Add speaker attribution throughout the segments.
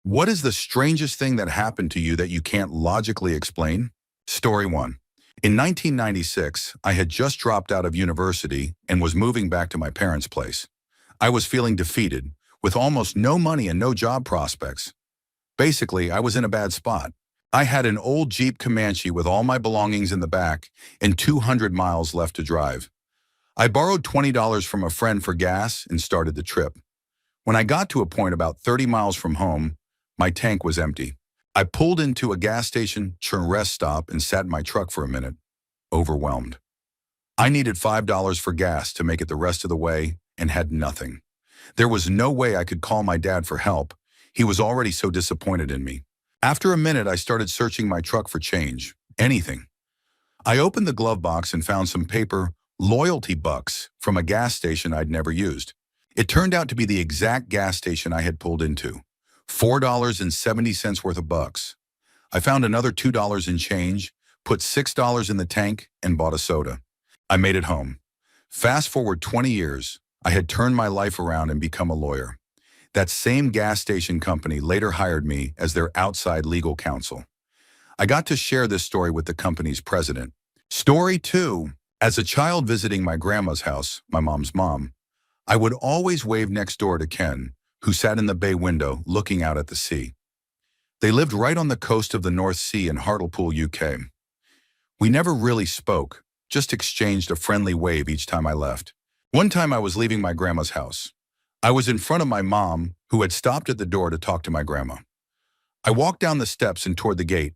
Speaker 1: What is the strangest thing that happened to you that you can't logically explain? Story 1. In 1996, I had just dropped out of university and was moving back to my parents' place. I was feeling defeated, with almost no money and no job prospects. Basically, I was in a bad spot. I had an old Jeep Comanche with all my belongings in the back and 200 miles left to drive. I borrowed $20 from a friend for gas and started the trip. When I got to a point about 30 miles from home, my tank was empty. I pulled into a gas station rest stop and sat in my truck for a minute, overwhelmed. I needed $5 for gas to make it the rest of the way and had nothing. There was no way I could call my dad for help. He was already so disappointed in me. After a minute, I started searching my truck for change, anything. I opened the glove box and found some paper loyalty bucks from a gas station I'd never used. It turned out to be the exact gas station I had pulled into. $4.70 worth of bucks. I found another $2 in change, put $6 in the tank, and bought a soda. I made it home. Fast forward 20 years, I had turned my life around and become a lawyer. That same gas station company later hired me as their outside legal counsel. I got to share this story with the company's president. Story 2. As a child visiting my grandma's house, my mom's mom, I would always wave next door to Ken, who sat in the bay window looking out at the sea. They lived right on the coast of the North Sea in Hartlepool, UK. We never really spoke, just exchanged a friendly wave each time I left. One time I was leaving my grandma's house. I was in front of my mom, who had stopped at the door to talk to my grandma. I walked down the steps and toward the gate.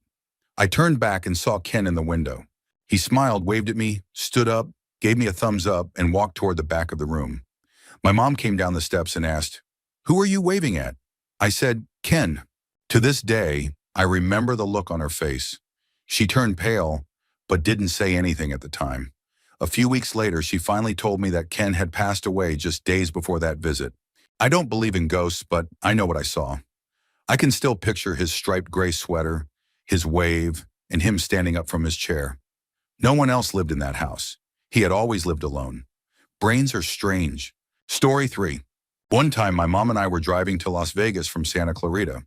Speaker 1: I turned back and saw Ken in the window. He smiled, waved at me, stood up, gave me a thumbs up, and walked toward the back of the room. My mom came down the steps and asked, "Who are you waving at?" I said, "Ken." To this day, I remember the look on her face. She turned pale, but didn't say anything at the time. A few weeks later, she finally told me that Ken had passed away just days before that visit. I don't believe in ghosts, but I know what I saw. I can still picture his striped gray sweater, his wave, and him standing up from his chair. No one else lived in that house. He had always lived alone. Brains are strange. Story 3. One time, my mom and I were driving to Las Vegas from Santa Clarita.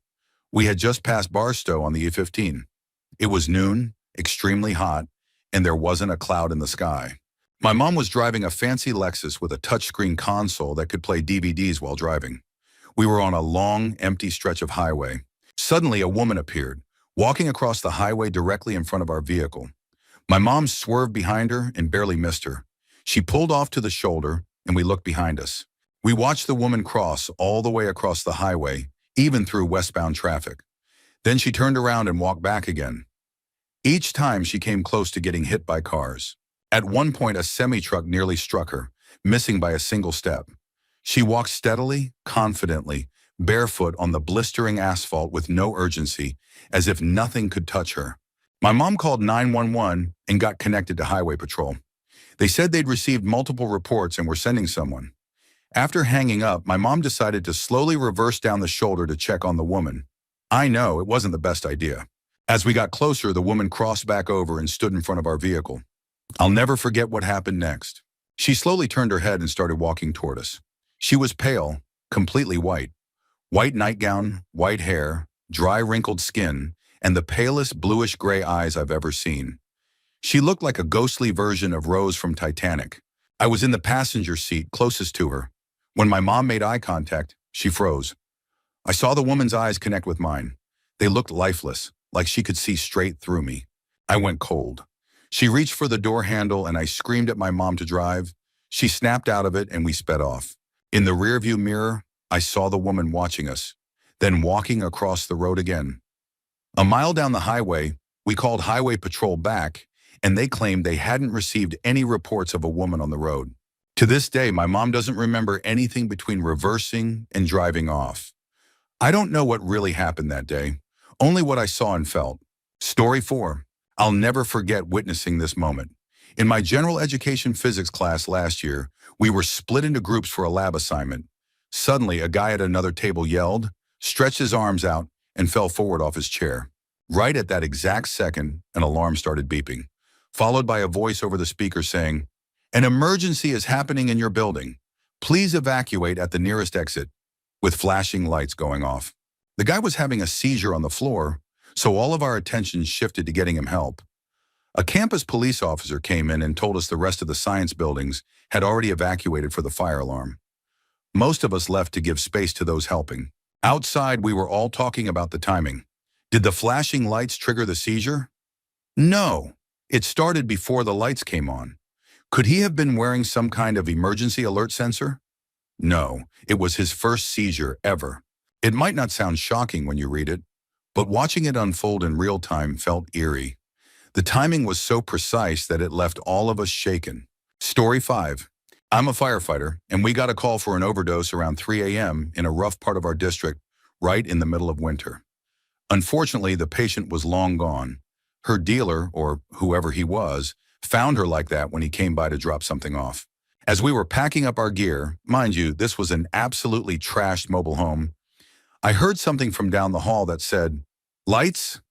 Speaker 1: We had just passed Barstow on the E15. It was noon, extremely hot, and there wasn't a cloud in the sky. My mom was driving a fancy Lexus with a touchscreen console that could play DVDs while driving. We were on a long, empty stretch of highway. Suddenly, a woman appeared, walking across the highway directly in front of our vehicle. My mom swerved behind her and barely missed her. She pulled off to the shoulder, and we looked behind us. We watched the woman cross all the way across the highway, even through westbound traffic. Then she turned around and walked back again. Each time she came close to getting hit by cars. At one point, a semi-truck nearly struck her, missing by a single step. She walked steadily, confidently, barefoot on the blistering asphalt with no urgency, as if nothing could touch her. My mom called 911 and got connected to Highway Patrol. They said they'd received multiple reports and were sending someone. After hanging up, my mom decided to slowly reverse down the shoulder to check on the woman. I know it wasn't the best idea. As we got closer, the woman crossed back over and stood in front of our vehicle. I'll never forget what happened next. She slowly turned her head and started walking toward us. She was pale, completely white. White nightgown, white hair, dry wrinkled skin, and the palest bluish-gray eyes I've ever seen. She looked like a ghostly version of Rose from Titanic. I was in the passenger seat closest to her. When my mom made eye contact, she froze. I saw the woman's eyes connect with mine. They looked lifeless, like she could see straight through me. I went cold. She reached for the door handle and I screamed at my mom to drive. She snapped out of it and we sped off. In the rearview mirror, I saw the woman watching us, then walking across the road again. A mile down the highway, we called Highway Patrol back, and they claimed they hadn't received any reports of a woman on the road. To this day, my mom doesn't remember anything between reversing and driving off. I don't know what really happened that day, only what I saw and felt. Story 4. I'll never forget witnessing this moment. In my general education physics class last year, we were split into groups for a lab assignment. Suddenly, a guy at another table yelled, stretched his arms out, and fell forward off his chair. Right at that exact second, an alarm started beeping, followed by a voice over the speaker saying, "An emergency is happening in your building. Please evacuate at the nearest exit," with flashing lights going off. The guy was having a seizure on the floor, so all of our attention shifted to getting him help. A campus police officer came in and told us the rest of the science buildings had already evacuated for the fire alarm. Most of us left to give space to those helping. Outside, we were all talking about the timing. Did the flashing lights trigger the seizure? No. It started before the lights came on. Could he have been wearing some kind of emergency alert sensor? No, it was his first seizure ever. It might not sound shocking when you read it, but watching it unfold in real time felt eerie. The timing was so precise that it left all of us shaken. Story 5. I'm a firefighter, and we got a call for an overdose around 3 a.m. in a rough part of our district, right in the middle of winter. Unfortunately, the patient was long gone. Her dealer, or whoever he was, found her like that when he came by to drop something off. As we were packing up our gear, mind you, this was an absolutely trashed mobile home, I heard something from down the hall that said, "Lights?"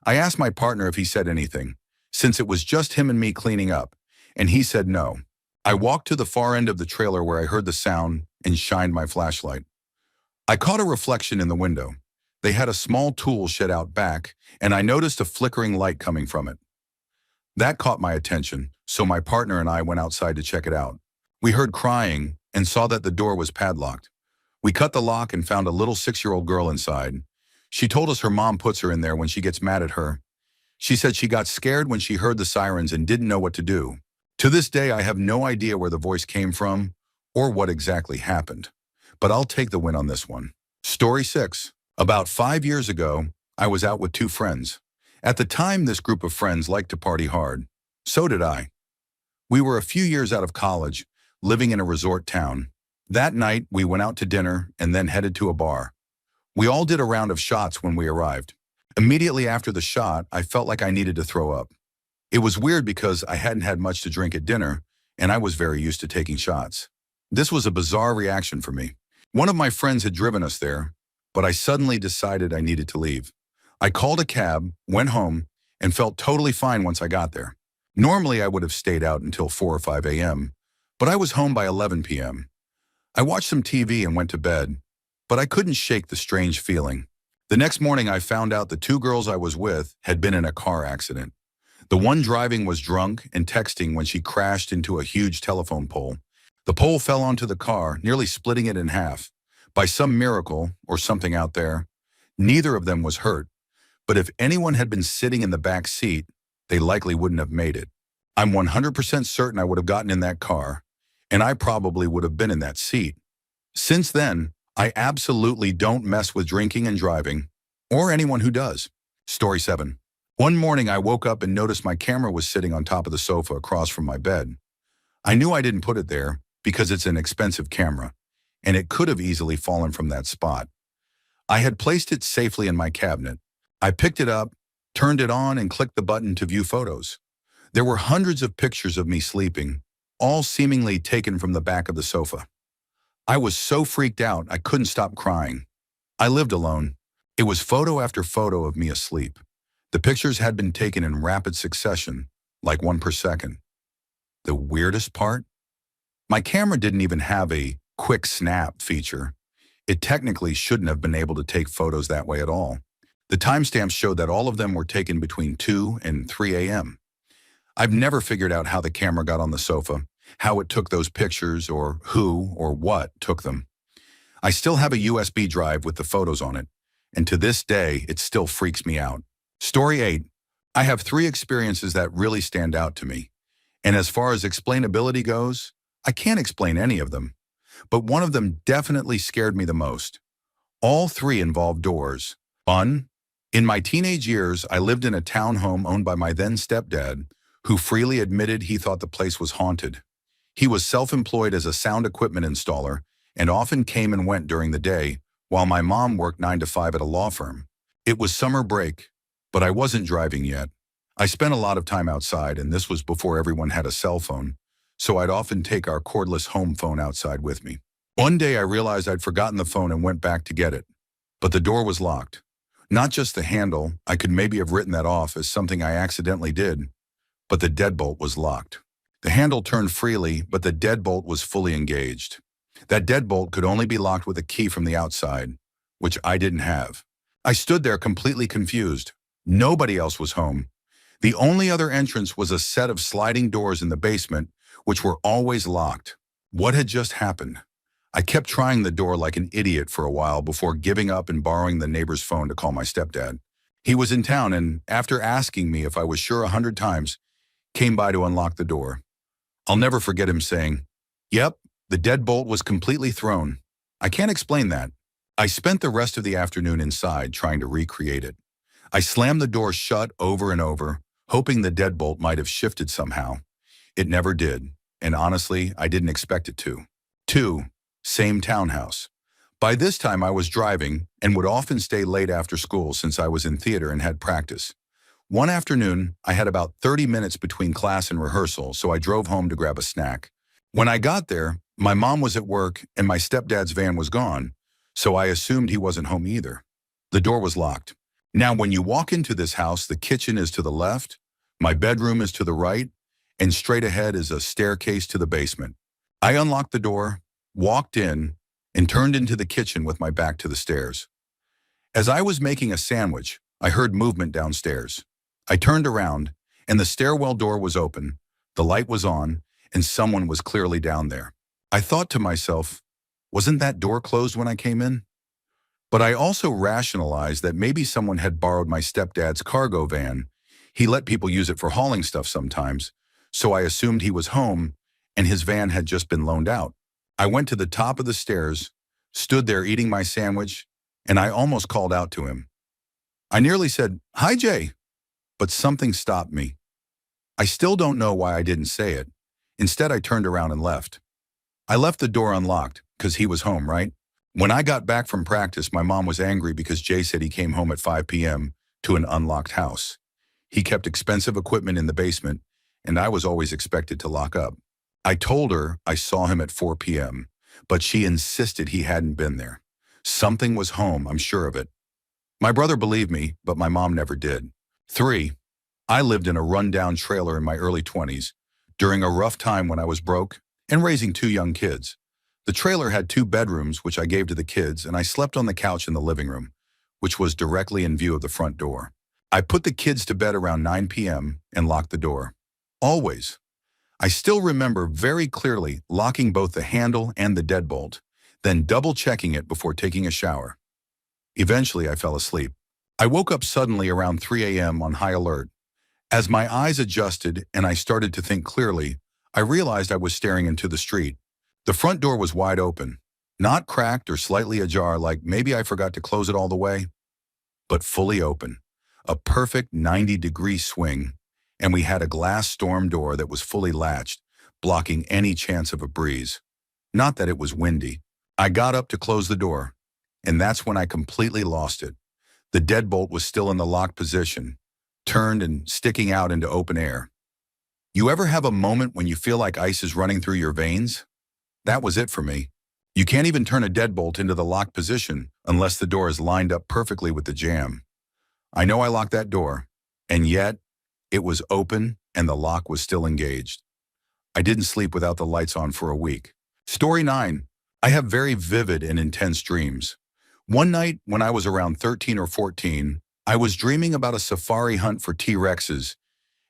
Speaker 1: I asked my partner if he said anything, since it was just him and me cleaning up, and he said no. I walked to the far end of the trailer where I heard the sound and shined my flashlight. I caught a reflection in the window. They had a small tool shed out back, and I noticed a flickering light coming from it. That caught my attention, so my partner and I went outside to check it out. We heard crying and saw that the door was padlocked. We cut the lock and found a little 6-year-old girl inside. She told us her mom puts her in there when she gets mad at her. She said she got scared when she heard the sirens and didn't know what to do. To this day, I have no idea where the voice came from or what exactly happened. But I'll take the win on this one. Story 6. About 5 years ago, I was out with 2 friends. At the time, this group of friends liked to party hard. So did I. We were a few years out of college, living in a resort town. That night, we went out to dinner and then headed to a bar. We all did a round of shots when we arrived. Immediately after the shot, I felt like I needed to throw up. It was weird because I hadn't had much to drink at dinner, and I was very used to taking shots. This was a bizarre reaction for me. One of my friends had driven us there, but I suddenly decided I needed to leave. I called a cab, went home, and felt totally fine once I got there. Normally, I would have stayed out until 4 or 5 a.m., but I was home by 11 p.m. I watched some TV and went to bed, but I couldn't shake the strange feeling. The next morning, I found out the 2 girls I was with had been in a car accident. The one driving was drunk and texting when she crashed into a huge telephone pole. The pole fell onto the car, nearly splitting it in half. By some miracle, or something out there, neither of them was hurt. But if anyone had been sitting in the back seat, they likely wouldn't have made it. I'm 100% certain I would have gotten in that car, and I probably would have been in that seat. Since then, I absolutely don't mess with drinking and driving, or anyone who does. Story 7. One morning, I woke up and noticed my camera was sitting on top of the sofa across from my bed. I knew I didn't put it there because it's an expensive camera, and it could have easily fallen from that spot. I had placed it safely in my cabinet. I picked it up, turned it on, and clicked the button to view photos. There were hundreds of pictures of me sleeping, all seemingly taken from the back of the sofa. I was so freaked out I couldn't stop crying. I lived alone. It was photo after photo of me asleep. The pictures had been taken in rapid succession, like one per second. The weirdest part? My camera didn't even have a quick snap feature. It technically shouldn't have been able to take photos that way at all. The timestamps showed that all of them were taken between 2 and 3 a.m. I've never figured out how the camera got on the sofa, how it took those pictures, or who or what took them. I still have a USB drive with the photos on it, and to this day, it still freaks me out. Story 8. I have 3 experiences that really stand out to me. And as far as explainability goes, I can't explain any of them. But one of them definitely scared me the most. All 3 involved doors. Fun. In my teenage years, I lived in a townhome owned by my then stepdad, who freely admitted he thought the place was haunted. He was self-employed as a sound equipment installer and often came and went during the day, while my mom worked 9 to 5 at a law firm. It was summer break, but I wasn't driving yet. I spent a lot of time outside, and this was before everyone had a cell phone, so I'd often take our cordless home phone outside with me. One day I realized I'd forgotten the phone and went back to get it, but the door was locked. Not just the handle, I could maybe have written that off as something I accidentally did, but the deadbolt was locked. The handle turned freely, but the deadbolt was fully engaged. That deadbolt could only be locked with a key from the outside, which I didn't have. I stood there completely confused. Nobody else was home. The only other entrance was a set of sliding doors in the basement, which were always locked. What had just happened? I kept trying the door like an idiot for a while before giving up and borrowing the neighbor's phone to call my stepdad. He was in town and, after asking me if I was sure 100 times, came by to unlock the door. I'll never forget him saying, "Yep, the deadbolt was completely thrown. I can't explain that." I spent the rest of the afternoon inside trying to recreate it. I slammed the door shut over and over, hoping the deadbolt might have shifted somehow. It never did, and honestly, I didn't expect it to. 2. Same townhouse. By this time I was driving and would often stay late after school since I was in theater and had practice. One afternoon, I had about 30 minutes between class and rehearsal, so I drove home to grab a snack. When I got there, my mom was at work and my stepdad's van was gone, so I assumed he wasn't home either. The door was locked. Now, when you walk into this house, the kitchen is to the left, my bedroom is to the right, and straight ahead is a staircase to the basement. I unlocked the door, walked in, and turned into the kitchen with my back to the stairs. As I was making a sandwich, I heard movement downstairs. I turned around, and the stairwell door was open, the light was on, and someone was clearly down there. I thought to myself, wasn't that door closed when I came in? But I also rationalized that maybe someone had borrowed my stepdad's cargo van. He let people use it for hauling stuff sometimes, so I assumed he was home and his van had just been loaned out. I went to the top of the stairs, stood there eating my sandwich, and I almost called out to him. I nearly said, "Hi, Jay," but something stopped me. I still don't know why I didn't say it. Instead, I turned around and left. I left the door unlocked because he was home, right? When I got back from practice, my mom was angry because Jay said he came home at 5 p.m. to an unlocked house. He kept expensive equipment in the basement, and I was always expected to lock up. I told her I saw him at 4 p.m., but she insisted he hadn't been there. Something was home, I'm sure of it. My brother believed me, but my mom never did. 3. I lived in a rundown trailer in my early 20s, during a rough time when I was broke and raising 2 young kids. The trailer had 2 bedrooms, which I gave to the kids, and I slept on the couch in the living room, which was directly in view of the front door. I put the kids to bed around 9 p.m. and locked the door. Always. I still remember very clearly locking both the handle and the deadbolt, then double-checking it before taking a shower. Eventually, I fell asleep. I woke up suddenly around 3 a.m. on high alert. As my eyes adjusted and I started to think clearly, I realized I was staring into the street. The front door was wide open, not cracked or slightly ajar like maybe I forgot to close it all the way, but fully open, a perfect 90-degree swing, and we had a glass storm door that was fully latched, blocking any chance of a breeze. Not that it was windy. I got up to close the door, and that's when I completely lost it. The deadbolt was still in the locked position, turned and sticking out into open air. You ever have a moment when you feel like ice is running through your veins? That was it for me. You can't even turn a deadbolt into the locked position unless the door is lined up perfectly with the jamb. I know I locked that door, and yet it was open and the lock was still engaged. I didn't sleep without the lights on for a week. Story 9. I have very vivid and intense dreams. One night when I was around 13 or 14, I was dreaming about a safari hunt for T-Rexes,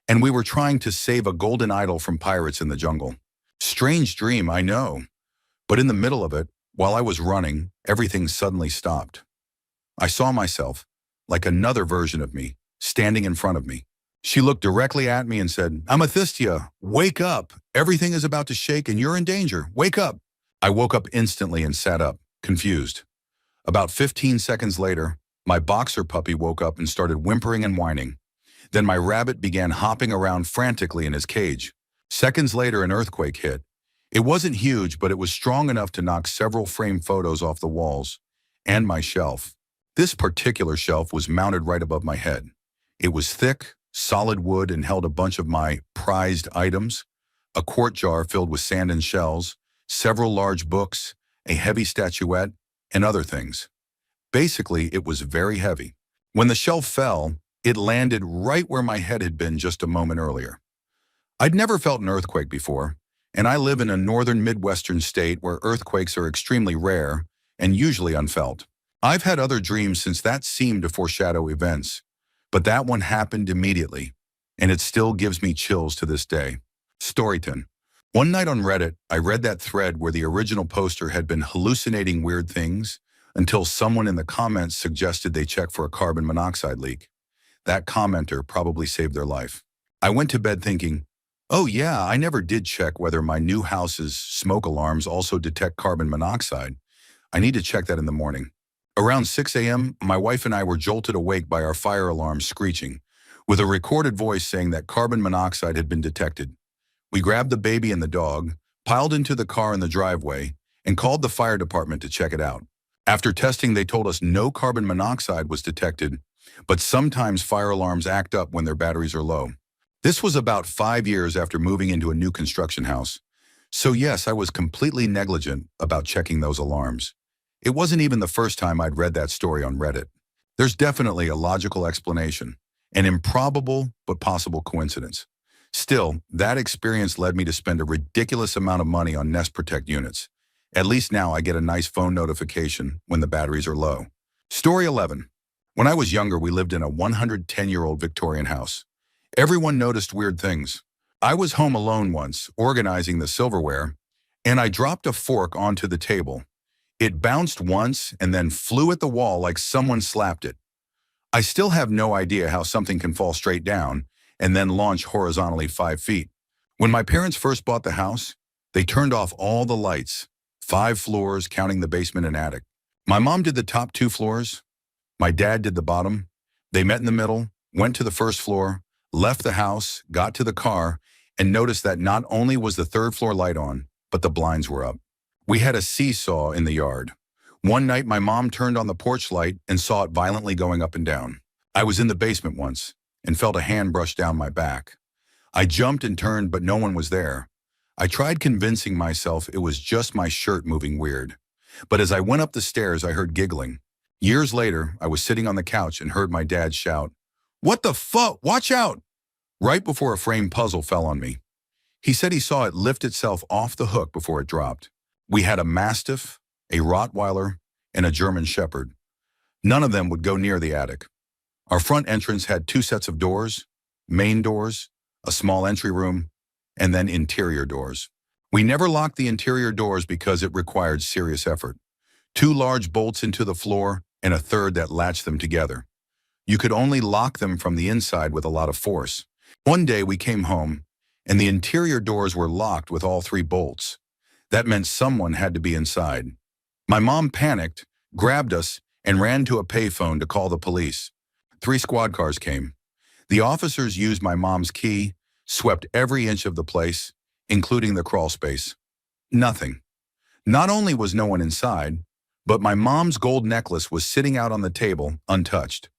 Speaker 1: and we were trying to save a golden idol from pirates in the jungle. Strange dream, I know, but in the middle of it, while I was running, everything suddenly stopped. I saw myself, like another version of me, standing in front of me. She looked directly at me and said, "Amethysta, wake up. Everything is about to shake and you're in danger. Wake up." I woke up instantly and sat up, confused. About 15 seconds later, my boxer puppy woke up and started whimpering and whining. Then my rabbit began hopping around frantically in his cage. Seconds later, an earthquake hit. It wasn't huge, but it was strong enough to knock several framed photos off the walls and my shelf. This particular shelf was mounted right above my head. It was thick, solid wood and held a bunch of my prized items, a quart jar filled with sand and shells, several large books, a heavy statuette, and other things. Basically, it was very heavy. When the shelf fell, it landed right where my head had been just a moment earlier. I'd never felt an earthquake before, and I live in a northern Midwestern state where earthquakes are extremely rare and usually unfelt. I've had other dreams since that seemed to foreshadow events, but that one happened immediately, and it still gives me chills to this day. Storytime. One night on Reddit, I read that thread where the original poster had been hallucinating weird things until someone in the comments suggested they check for a carbon monoxide leak. That commenter probably saved their life. I went to bed thinking, oh yeah, I never did check whether my new house's smoke alarms also detect carbon monoxide. I need to check that in the morning. Around 6 a.m., my wife and I were jolted awake by our fire alarm screeching, with a recorded voice saying that carbon monoxide had been detected. We grabbed the baby and the dog, piled into the car in the driveway, and called the fire department to check it out. After testing, they told us no carbon monoxide was detected, but sometimes fire alarms act up when their batteries are low. This was about 5 years after moving into a new construction house. So yes, I was completely negligent about checking those alarms. It wasn't even the first time I'd read that story on Reddit. There's definitely a logical explanation, an improbable but possible coincidence. Still, that experience led me to spend a ridiculous amount of money on Nest Protect units. At least now I get a nice phone notification when the batteries are low. Story 11. When I was younger, we lived in a 110-year-old Victorian house. Everyone noticed weird things. I was home alone once, organizing the silverware, and I dropped a fork onto the table. It bounced once and then flew at the wall like someone slapped it. I still have no idea how something can fall straight down and then launch horizontally 5 feet. When my parents first bought the house, they turned off all the lights, 5 floors counting the basement and attic. My mom did the top 2 floors. My dad did the bottom. They met in the middle, went to the first floor, left the house, got to the car, and noticed that not only was the 3rd floor light on, but the blinds were up. We had a seesaw in the yard. One night, my mom turned on the porch light and saw it violently going up and down. I was in the basement once and felt a hand brush down my back. I jumped and turned, but no one was there. I tried convincing myself it was just my shirt moving weird. But as I went up the stairs, I heard giggling. Years later, I was sitting on the couch and heard my dad shout, "What the fuck? Watch out!" right before a framed puzzle fell on me. He said he saw it lift itself off the hook before it dropped. We had a Mastiff, a Rottweiler, and a German Shepherd. None of them would go near the attic. Our front entrance had 2 sets of doors, main doors, a small entry room, and then interior doors. We never locked the interior doors because it required serious effort. 2 large bolts into the floor and a third that latched them together. You could only lock them from the inside with a lot of force. One day we came home, and the interior doors were locked with all 3 bolts. That meant someone had to be inside. My mom panicked, grabbed us, and ran to a payphone to call the police. 3 squad cars came. The officers used my mom's key, swept every inch of the place, including the crawl space. Nothing. Not only was no one inside, but my mom's gold necklace was sitting out on the table, untouched.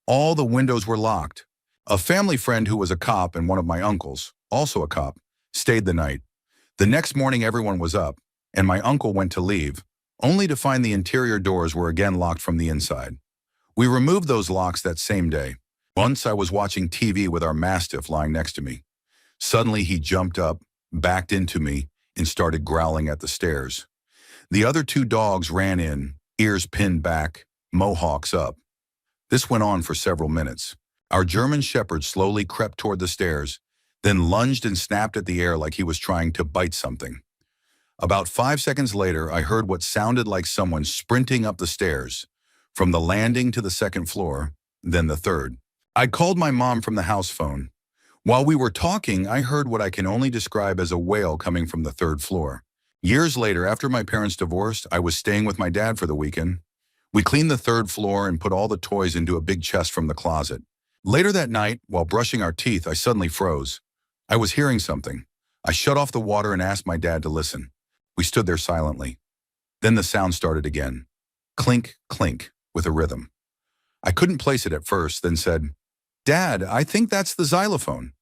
Speaker 1: All the windows were locked. A family friend who was a cop and one of my uncles, also a cop, stayed the night. The next morning everyone was up, and my uncle went to leave, only to find the interior doors were again locked from the inside. We removed those locks that same day. Once I was watching TV with our Mastiff lying next to me. Suddenly he jumped up, backed into me, and started growling at the stairs. The other 2 dogs ran in, ears pinned back, mohawks up. This went on for several minutes. Our German Shepherd slowly crept toward the stairs, then lunged and snapped at the air like he was trying to bite something. About 5 seconds later, I heard what sounded like someone sprinting up the stairs, from the landing to the 2nd floor, then the 3rd. I called my mom from the house phone. While we were talking, I heard what I can only describe as a wail coming from the 3rd floor. Years later, after my parents divorced, I was staying with my dad for the weekend. We cleaned the 3rd floor and put all the toys into a big chest from the closet. Later that night, while brushing our teeth, I suddenly froze. I was hearing something. I shut off the water and asked my dad to listen. We stood there silently. Then the sound started again. Clink, clink, with a rhythm. I couldn't place it at first, then said, "Dad, I think that's the xylophone."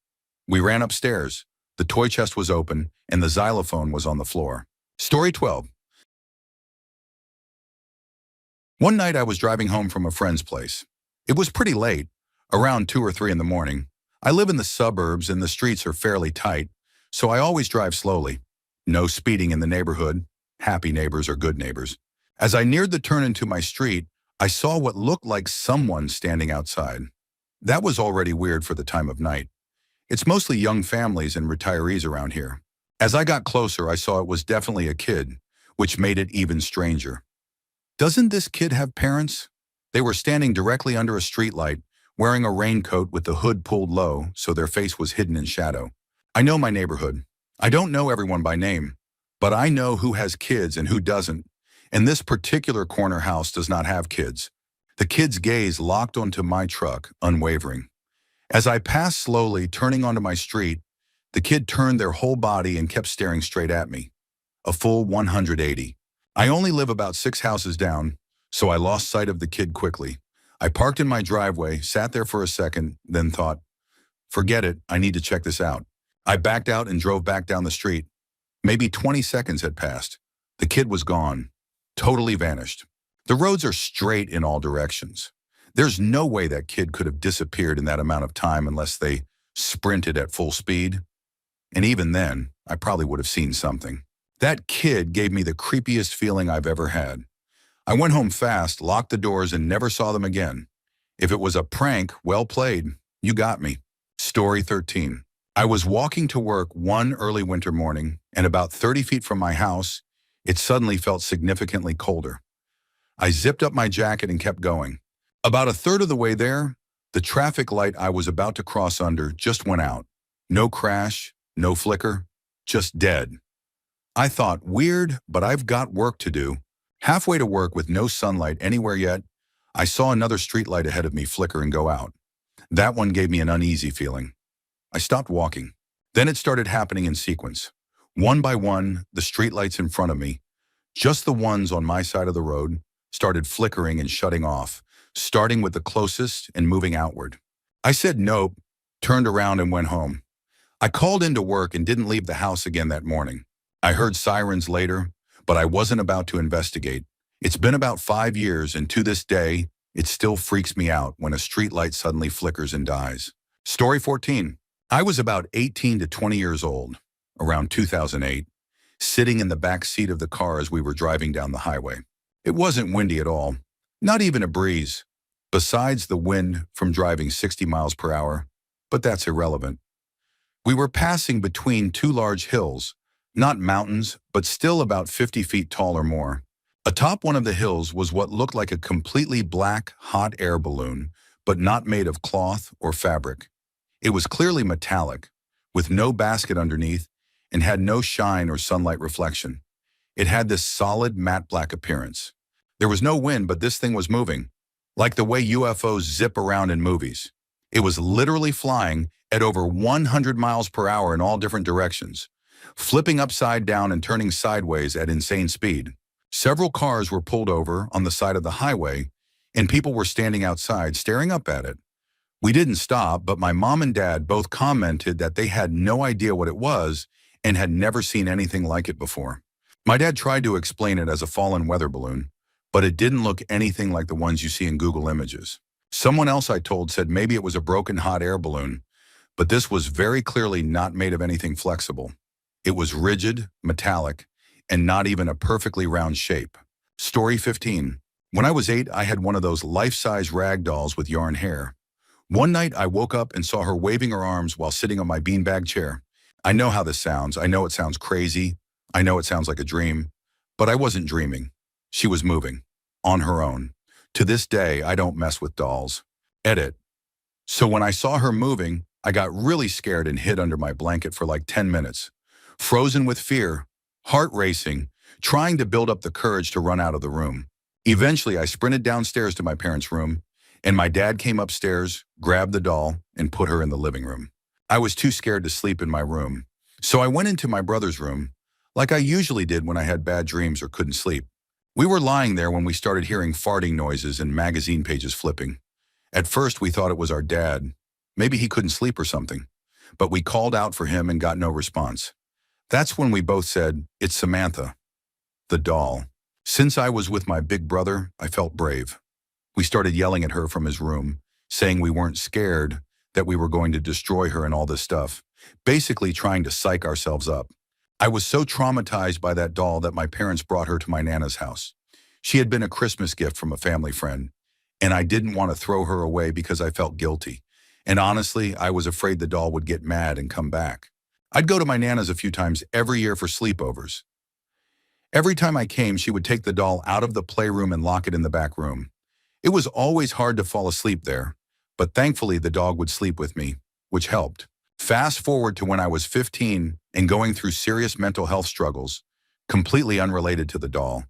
Speaker 1: We ran upstairs. The toy chest was open, and the xylophone was on the floor. Story 12. One night I was driving home from a friend's place. It was pretty late, around 2 or 3 in the morning. I live in the suburbs and the streets are fairly tight, so I always drive slowly. No speeding in the neighborhood. Happy neighbors are good neighbors. As I neared the turn into my street, I saw what looked like someone standing outside. That was already weird for the time of night. It's mostly young families and retirees around here. As I got closer, I saw it was definitely a kid, which made it even stranger. Doesn't this kid have parents? They were standing directly under a streetlight, wearing a raincoat with the hood pulled low so their face was hidden in shadow. I know my neighborhood. I don't know everyone by name, but I know who has kids and who doesn't. And this particular corner house does not have kids. The kid's gaze locked onto my truck, unwavering. As I passed slowly, turning onto my street, the kid turned their whole body and kept staring straight at me. A full 180. I only live about 6 houses down, so I lost sight of the kid quickly. I parked in my driveway, sat there for a second, then thought, forget it, I need to check this out. I backed out and drove back down the street. Maybe 20 seconds had passed. The kid was gone, totally vanished. The roads are straight in all directions. There's no way that kid could have disappeared in that amount of time unless they sprinted at full speed. And even then, I probably would have seen something. That kid gave me the creepiest feeling I've ever had. I went home fast, locked the doors, and never saw them again. If it was a prank, well played. You got me. Story 13. I was walking to work one early winter morning, and about 30 feet from my house, it suddenly felt significantly colder. I zipped up my jacket and kept going. About a third of the way there, the traffic light I was about to cross under just went out. No crash, no flicker, just dead. I thought, weird, but I've got work to do. Halfway to work with no sunlight anywhere yet, I saw another streetlight ahead of me flicker and go out. That one gave me an uneasy feeling. I stopped walking. Then it started happening in sequence. One by one, the streetlights in front of me, just the ones on my side of the road, started flickering and shutting off, starting with the closest and moving outward. I said nope, turned around and went home. I called into work and didn't leave the house again that morning. I heard sirens later, but I wasn't about to investigate. It's been about 5 years, and to this day, it still freaks me out when a streetlight suddenly flickers and dies. Story 14. I was about 18 to 20 years old, around 2008, sitting in the back seat of the car as we were driving down the highway. It wasn't windy at all, not even a breeze, besides the wind from driving 60 miles per hour, but that's irrelevant. We were passing between 2 large hills, not mountains, but still about 50 feet tall or more. Atop one of the hills was what looked like a completely black, hot air balloon, but not made of cloth or fabric. It was clearly metallic, with no basket underneath, and had no shine or sunlight reflection. It had this solid, matte black appearance. There was no wind, but this thing was moving, like the way UFOs zip around in movies. It was literally flying at over 100 miles per hour in all different directions, flipping upside down and turning sideways at insane speed. Several cars were pulled over on the side of the highway, and people were standing outside staring up at it. We didn't stop, but my mom and dad both commented that they had no idea what it was and had never seen anything like it before. My dad tried to explain it as a fallen weather balloon, but it didn't look anything like the ones you see in Google Images. Someone else I told said maybe it was a broken hot air balloon, but this was very clearly not made of anything flexible. It was rigid, metallic, and not even a perfectly round shape. Story 15. When I was 8, I had one of those life-size rag dolls with yarn hair. One night, I woke up and saw her waving her arms while sitting on my beanbag chair. I know how this sounds. I know it sounds crazy. I know it sounds like a dream. But I wasn't dreaming. She was moving. On her own. To this day, I don't mess with dolls. Edit. So when I saw her moving, I got really scared and hid under my blanket for like 10 minutes. Frozen with fear, heart racing, trying to build up the courage to run out of the room. Eventually, I sprinted downstairs to my parents' room, and my dad came upstairs, grabbed the doll, and put her in the living room. I was too scared to sleep in my room, so I went into my brother's room, like I usually did when I had bad dreams or couldn't sleep. We were lying there when we started hearing farting noises and magazine pages flipping. At first, we thought it was our dad. Maybe he couldn't sleep or something. But we called out for him and got no response. That's when we both said, "It's Samantha, the doll." Since I was with my big brother, I felt brave. We started yelling at her from his room, saying we weren't scared, that we were going to destroy her and all this stuff, basically trying to psych ourselves up. I was so traumatized by that doll that my parents brought her to my Nana's house. She had been a Christmas gift from a family friend, and I didn't want to throw her away because I felt guilty. And honestly, I was afraid the doll would get mad and come back. I'd go to my Nana's a few times every year for sleepovers. Every time I came, she would take the doll out of the playroom and lock it in the back room. It was always hard to fall asleep there, but thankfully the dog would sleep with me, which helped. Fast forward to when I was 15 and going through serious mental health struggles, completely unrelated to the doll,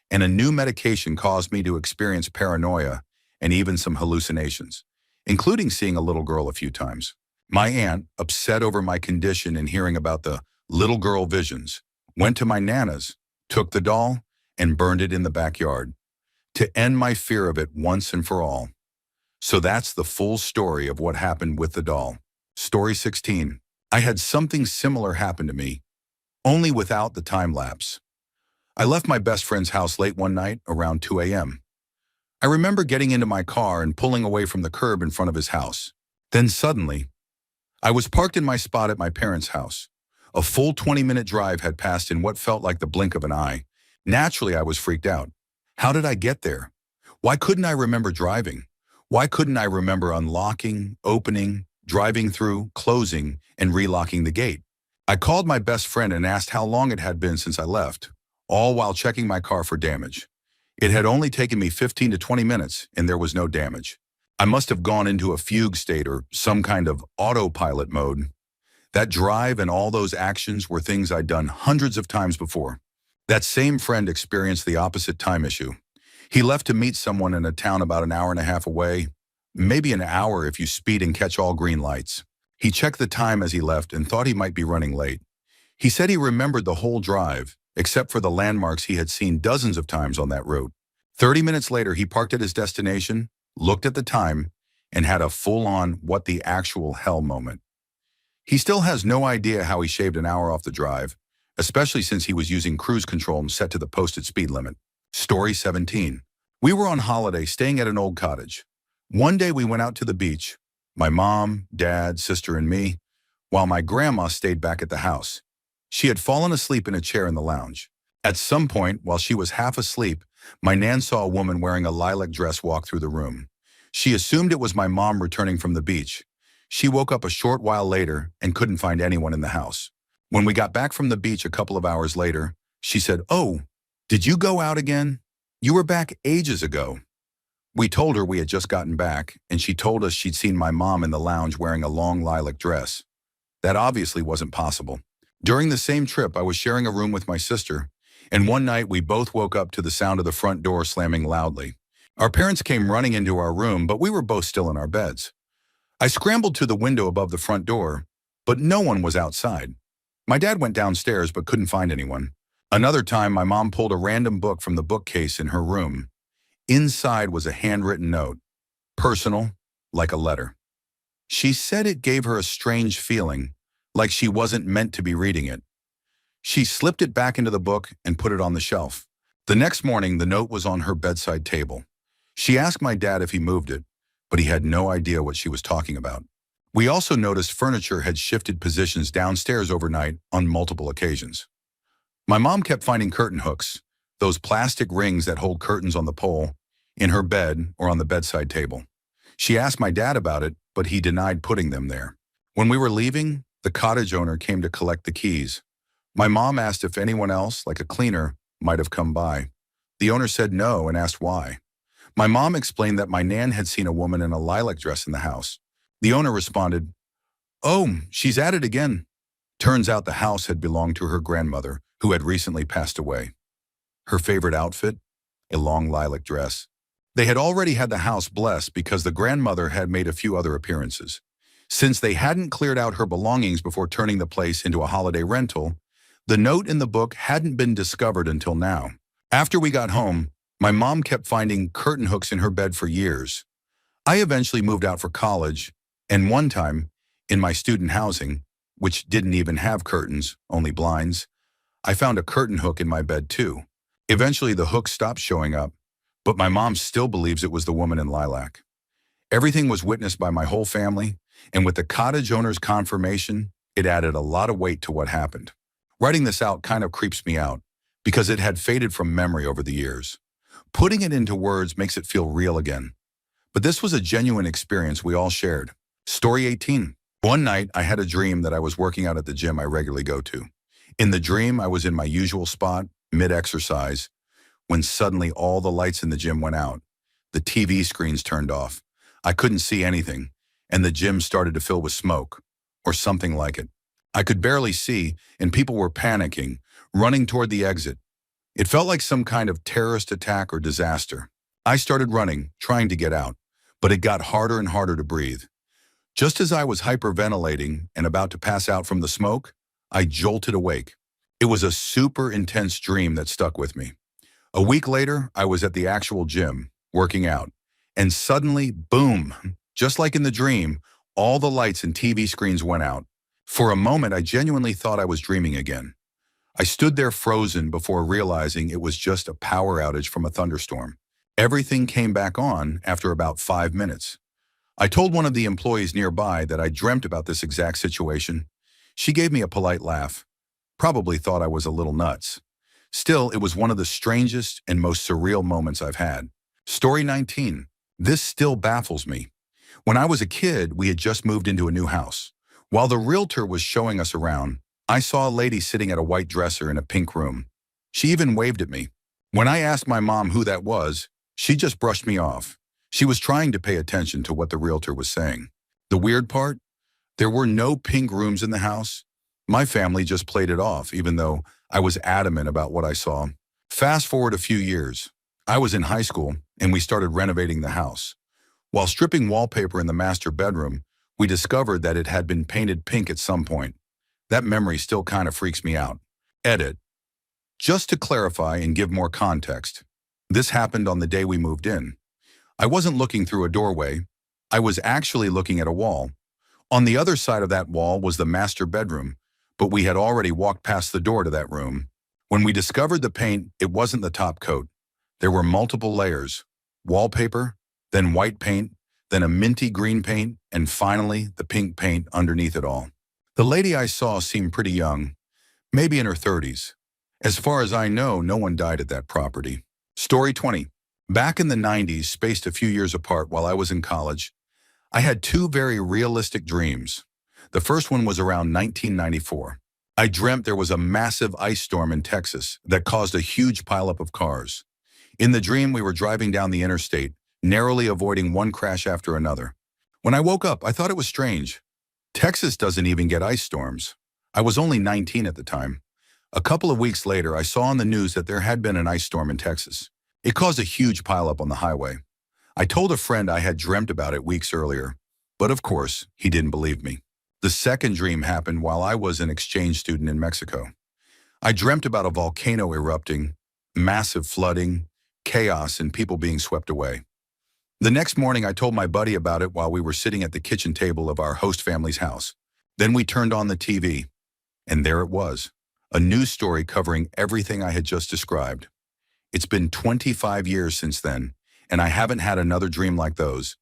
Speaker 1: and a new medication caused me to experience paranoia and even some hallucinations, including seeing a little girl a few times. My aunt, upset over my condition and hearing about the little girl visions, went to my Nana's, took the doll, and burned it in the backyard to end my fear of it once and for all. So that's the full story of what happened with the doll. Story 16. I had something similar happen to me, only without the time lapse. I left my best friend's house late one night around 2 a.m. I remember getting into my car and pulling away from the curb in front of his house. Then suddenly, I was parked in my spot at my parents' house. A full 20-minute drive had passed in what felt like the blink of an eye. Naturally, I was freaked out. How did I get there? Why couldn't I remember driving? Why couldn't I remember unlocking, opening, driving through, closing, and relocking the gate? I called my best friend and asked how long it had been since I left, all while checking my car for damage. It had only taken me 15 to 20 minutes, and there was no damage. I must have gone into a fugue state or some kind of autopilot mode. That drive and all those actions were things I'd done hundreds of times before. That same friend experienced the opposite time issue. He left to meet someone in a town about an hour and a half away, maybe an hour if you speed and catch all green lights. He checked the time as he left and thought he might be running late. He said he remembered the whole drive, except for the landmarks he had seen dozens of times on that route. 30 minutes later, he parked at his destination, looked at the time, and had a full-on what the actual hell moment. He still has no idea how he shaved an hour off the drive, especially since he was using cruise control and set to the posted speed limit. Story 17. We were on holiday staying at an old cottage. One day we went out to the beach, my mom, dad, sister, and me, while my grandma stayed back at the house. She had fallen asleep in a chair in the lounge. At some point, while she was half asleep, my nan saw a woman wearing a lilac dress walk through the room. She assumed it was my mom returning from the beach. She woke up a short while later and couldn't find anyone in the house. When we got back from the beach a couple of hours later, she said, "Oh, did you go out again? You were back ages ago." We told her we had just gotten back, and she told us she'd seen my mom in the lounge wearing a long lilac dress. That obviously wasn't possible. During the same trip, I was sharing a room with my sister, and one night we both woke up to the sound of the front door slamming loudly. Our parents came running into our room, but we were both still in our beds. I scrambled to the window above the front door, but no one was outside. My dad went downstairs but couldn't find anyone. Another time, my mom pulled a random book from the bookcase in her room. Inside was a handwritten note, personal, like a letter. She said it gave her a strange feeling, like she wasn't meant to be reading it. She slipped it back into the book and put it on the shelf. The next morning, the note was on her bedside table. She asked my dad if he moved it, but he had no idea what she was talking about. We also noticed furniture had shifted positions downstairs overnight on multiple occasions. My mom kept finding curtain hooks, those plastic rings that hold curtains on the pole, in her bed or on the bedside table. She asked my dad about it, but he denied putting them there. When we were leaving, the cottage owner came to collect the keys. My mom asked if anyone else, like a cleaner, might have come by. The owner said no and asked why. My mom explained that my nan had seen a woman in a lilac dress in the house. The owner responded, "Oh, she's at it again." Turns out the house had belonged to her grandmother, who had recently passed away. Her favorite outfit? A long lilac dress. They had already had the house blessed because the grandmother had made a few other appearances. Since they hadn't cleared out her belongings before turning the place into a holiday rental, the note in the book hadn't been discovered until now. After we got home, my mom kept finding curtain hooks in her bed for years. I eventually moved out for college, and one time, in my student housing, which didn't even have curtains, only blinds, I found a curtain hook in my bed too. Eventually the hook stopped showing up, but my mom still believes it was the woman in lilac. Everything was witnessed by my whole family, and with the cottage owner's confirmation, it added a lot of weight to what happened. Writing this out kind of creeps me out, because it had faded from memory over the years. Putting it into words makes it feel real again. But this was a genuine experience we all shared. Story 18. One night, I had a dream that I was working out at the gym I regularly go to. In the dream, I was in my usual spot, mid-exercise, when suddenly all the lights in the gym went out. The TV screens turned off. I couldn't see anything, and the gym started to fill with smoke, or something like it. I could barely see, and people were panicking, running toward the exit. It felt like some kind of terrorist attack or disaster. I started running, trying to get out, but it got harder and harder to breathe. Just as I was hyperventilating and about to pass out from the smoke, I jolted awake. It was a super intense dream that stuck with me. A week later, I was at the actual gym, working out, and suddenly, boom, just like in the dream, all the lights and TV screens went out. For a moment, I genuinely thought I was dreaming again. I stood there frozen before realizing it was just a power outage from a thunderstorm. Everything came back on after about 5 minutes. I told one of the employees nearby that I dreamt about this exact situation. She gave me a polite laugh, probably thought I was a little nuts. Still, it was one of the strangest and most surreal moments I've had. Story 19. This still baffles me. When I was a kid, we had just moved into a new house. While the realtor was showing us around, I saw a lady sitting at a white dresser in a pink room. She even waved at me. When I asked my mom who that was, she just brushed me off. She was trying to pay attention to what the realtor was saying. The weird part? There were no pink rooms in the house. My family just played it off, even though I was adamant about what I saw. Fast forward a few years. I was in high school, and we started renovating the house. While stripping wallpaper in the master bedroom, we discovered that it had been painted pink at some point. That memory still kind of freaks me out. Edit. Just to clarify and give more context, this happened on the day we moved in. I wasn't looking through a doorway. I was actually looking at a wall. On the other side of that wall was the master bedroom, but we had already walked past the door to that room. When we discovered the paint, it wasn't the top coat. There were multiple layers: wallpaper, then white paint, then a minty green paint, and finally the pink paint underneath it all. The lady I saw seemed pretty young, maybe in her 30s. As far as I know, no one died at that property. Story 20. Back in the 90s, spaced a few years apart while I was in college, I had two very realistic dreams. The first one was around 1994. I dreamt there was a massive ice storm in Texas that caused a huge pileup of cars. In the dream, we were driving down the interstate, narrowly avoiding one crash after another. When I woke up, I thought it was strange. Texas doesn't even get ice storms. I was only 19 at the time. A couple of weeks later, I saw on the news that there had been an ice storm in Texas. It caused a huge pileup on the highway. I told a friend I had dreamt about it weeks earlier, but of course, he didn't believe me. The second dream happened while I was an exchange student in Mexico. I dreamt about a volcano erupting, massive flooding, chaos, and people being swept away. The next morning, I told my buddy about it while we were sitting at the kitchen table of our host family's house. Then we turned on the TV, and there it was, a news story covering everything I had just described. It's been 25 years since then, and I haven't had another dream like those,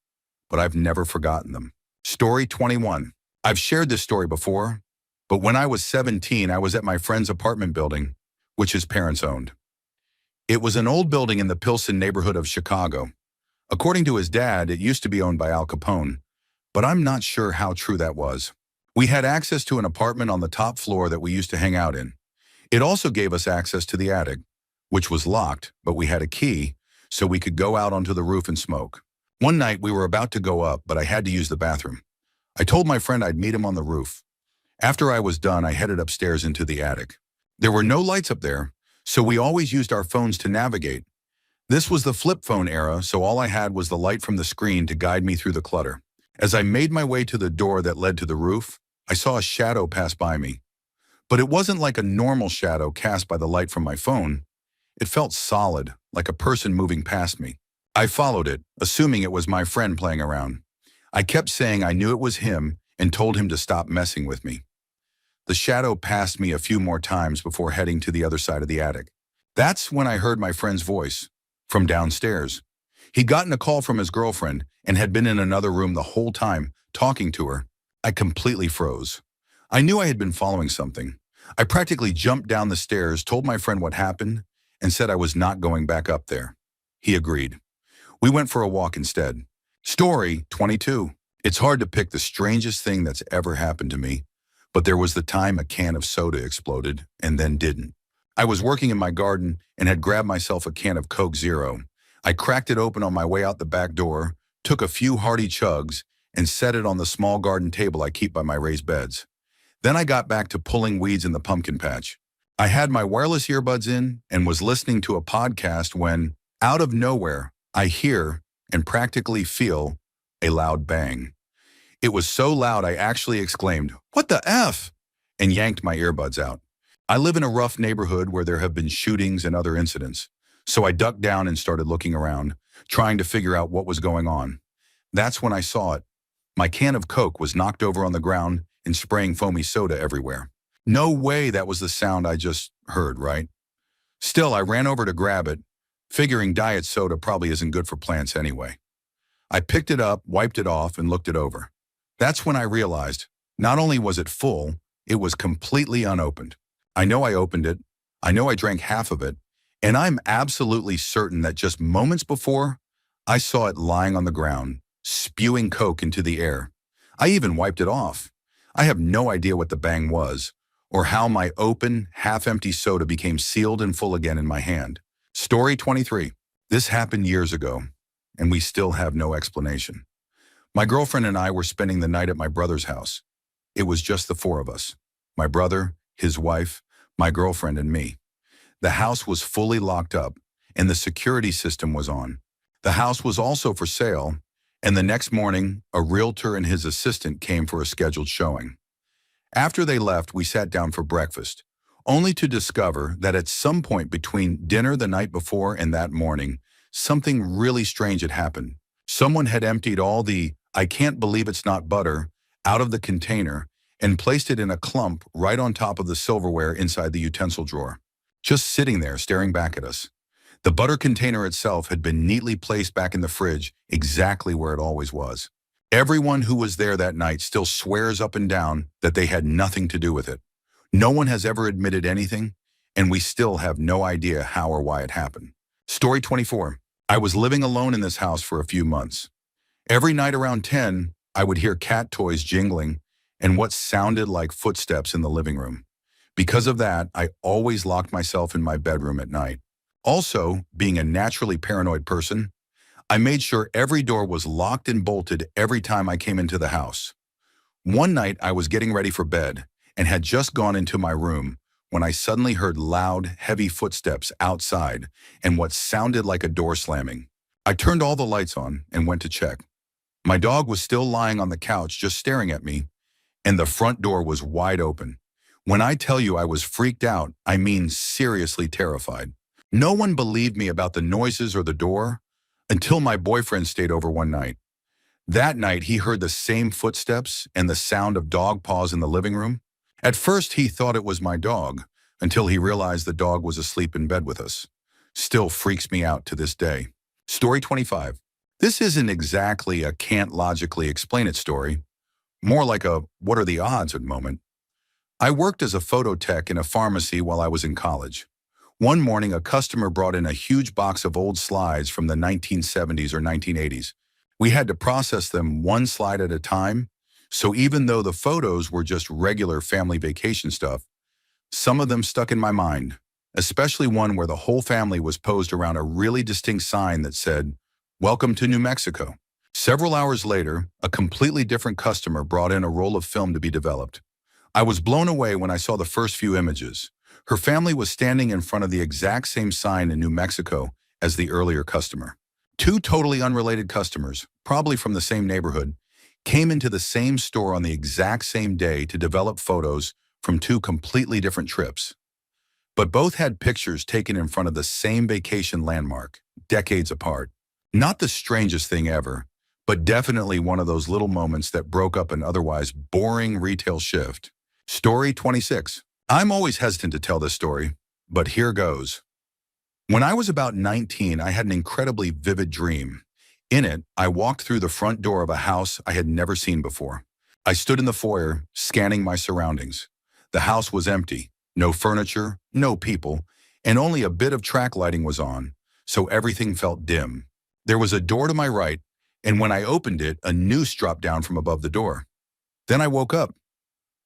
Speaker 1: but I've never forgotten them. Story 21. I've shared this story before, but when I was 17, I was at my friend's apartment building, which his parents owned. It was an old building in the Pilsen neighborhood of Chicago. According to his dad, it used to be owned by Al Capone, but I'm not sure how true that was. We had access to an apartment on the top floor that we used to hang out in. It also gave us access to the attic, which was locked, but we had a key, so we could go out onto the roof and smoke. One night, we were about to go up, but I had to use the bathroom. I told my friend I'd meet him on the roof. After I was done, I headed upstairs into the attic. There were no lights up there, so we always used our phones to navigate. This was the flip phone era, so all I had was the light from the screen to guide me through the clutter. As I made my way to the door that led to the roof, I saw a shadow pass by me. But it wasn't like a normal shadow cast by the light from my phone. It felt solid, like a person moving past me. I followed it, assuming it was my friend playing around. I kept saying I knew it was him and told him to stop messing with me. The shadow passed me a few more times before heading to the other side of the attic. That's when I heard my friend's voice, from downstairs. He'd gotten a call from his girlfriend and had been in another room the whole time, talking to her. I completely froze. I knew I had been following something. I practically jumped down the stairs, told my friend what happened, and said I was not going back up there. He agreed. We went for a walk instead. Story 22. It's hard to pick the strangest thing that's ever happened to me, but there was the time a can of soda exploded and then didn't. I was working in my garden and had grabbed myself a can of Coke Zero. I cracked it open on my way out the back door, took a few hearty chugs, and set it on the small garden table I keep by my raised beds. Then I got back to pulling weeds in the pumpkin patch. I had my wireless earbuds in and was listening to a podcast when, out of nowhere, I hear and practically feel a loud bang. It was so loud I actually exclaimed, "What the F?" and yanked my earbuds out. I live in a rough neighborhood where there have been shootings and other incidents, so I ducked down and started looking around, trying to figure out what was going on. That's when I saw it. My can of Coke was knocked over on the ground and spraying foamy soda everywhere. No way that was the sound I just heard, right? Still, I ran over to grab it, figuring diet soda probably isn't good for plants anyway. I picked it up, wiped it off, and looked it over. That's when I realized, not only was it full, it was completely unopened. I know I opened it, I know I drank half of it, and I'm absolutely certain that just moments before, I saw it lying on the ground, spewing Coke into the air. I even wiped it off. I have no idea what the bang was, or how my open, half-empty soda became sealed and full again in my hand. Story 23. This happened years ago, and we still have no explanation. My girlfriend and I were spending the night at my brother's house. It was just the four of us. My brother, his wife, my girlfriend, and me. The house was fully locked up, and the security system was on. The house was also for sale, and the next morning, a realtor and his assistant came for a scheduled showing. After they left, we sat down for breakfast, only to discover that at some point between dinner the night before and that morning, something really strange had happened. Someone had emptied all the "I can't believe it's not butter" out of the container and placed it in a clump right on top of the silverware inside the utensil drawer, just sitting there staring back at us. The butter container itself had been neatly placed back in the fridge, exactly where it always was. Everyone who was there that night still swears up and down that they had nothing to do with it. No one has ever admitted anything, and we still have no idea how or why it happened. Story 24. I was living alone in this house for a few months. Every night around 10, I would hear cat toys jingling and what sounded like footsteps in the living room. Because of that, I always locked myself in my bedroom at night. Also, being a naturally paranoid person, I made sure every door was locked and bolted every time I came into the house. One night, I was getting ready for bed and had just gone into my room when I suddenly heard loud, heavy footsteps outside and what sounded like a door slamming. I turned all the lights on and went to check. My dog was still lying on the couch just staring at me, and the front door was wide open. When I tell you I was freaked out, I mean seriously terrified. No one believed me about the noises or the door until my boyfriend stayed over one night. That night, he heard the same footsteps and the sound of dog paws in the living room. At first, he thought it was my dog, until he realized the dog was asleep in bed with us. Still freaks me out to this day. Story 25. This isn't exactly a can't logically explain it story, more like a what are the odds moment. I worked as a photo tech in a pharmacy while I was in college. One morning, a customer brought in a huge box of old slides from the 1970s or 1980s. We had to process them one slide at a time, so even though the photos were just regular family vacation stuff, some of them stuck in my mind, especially one where the whole family was posed around a really distinct sign that said, "Welcome to New Mexico." Several hours later, a completely different customer brought in a roll of film to be developed. I was blown away when I saw the first few images. Her family was standing in front of the exact same sign in New Mexico as the earlier customer. Two totally unrelated customers, probably from the same neighborhood, came into the same store on the exact same day to develop photos from two completely different trips. But both had pictures taken in front of the same vacation landmark, decades apart. Not the strangest thing ever, but definitely one of those little moments that broke up an otherwise boring retail shift. Story 26. I'm always hesitant to tell this story, but here goes. When I was about 19, I had an incredibly vivid dream. In it, I walked through the front door of a house I had never seen before. I stood in the foyer, scanning my surroundings. The house was empty, no furniture, no people, and only a bit of track lighting was on, so everything felt dim. There was a door to my right, and when I opened it, a noose dropped down from above the door. Then I woke up.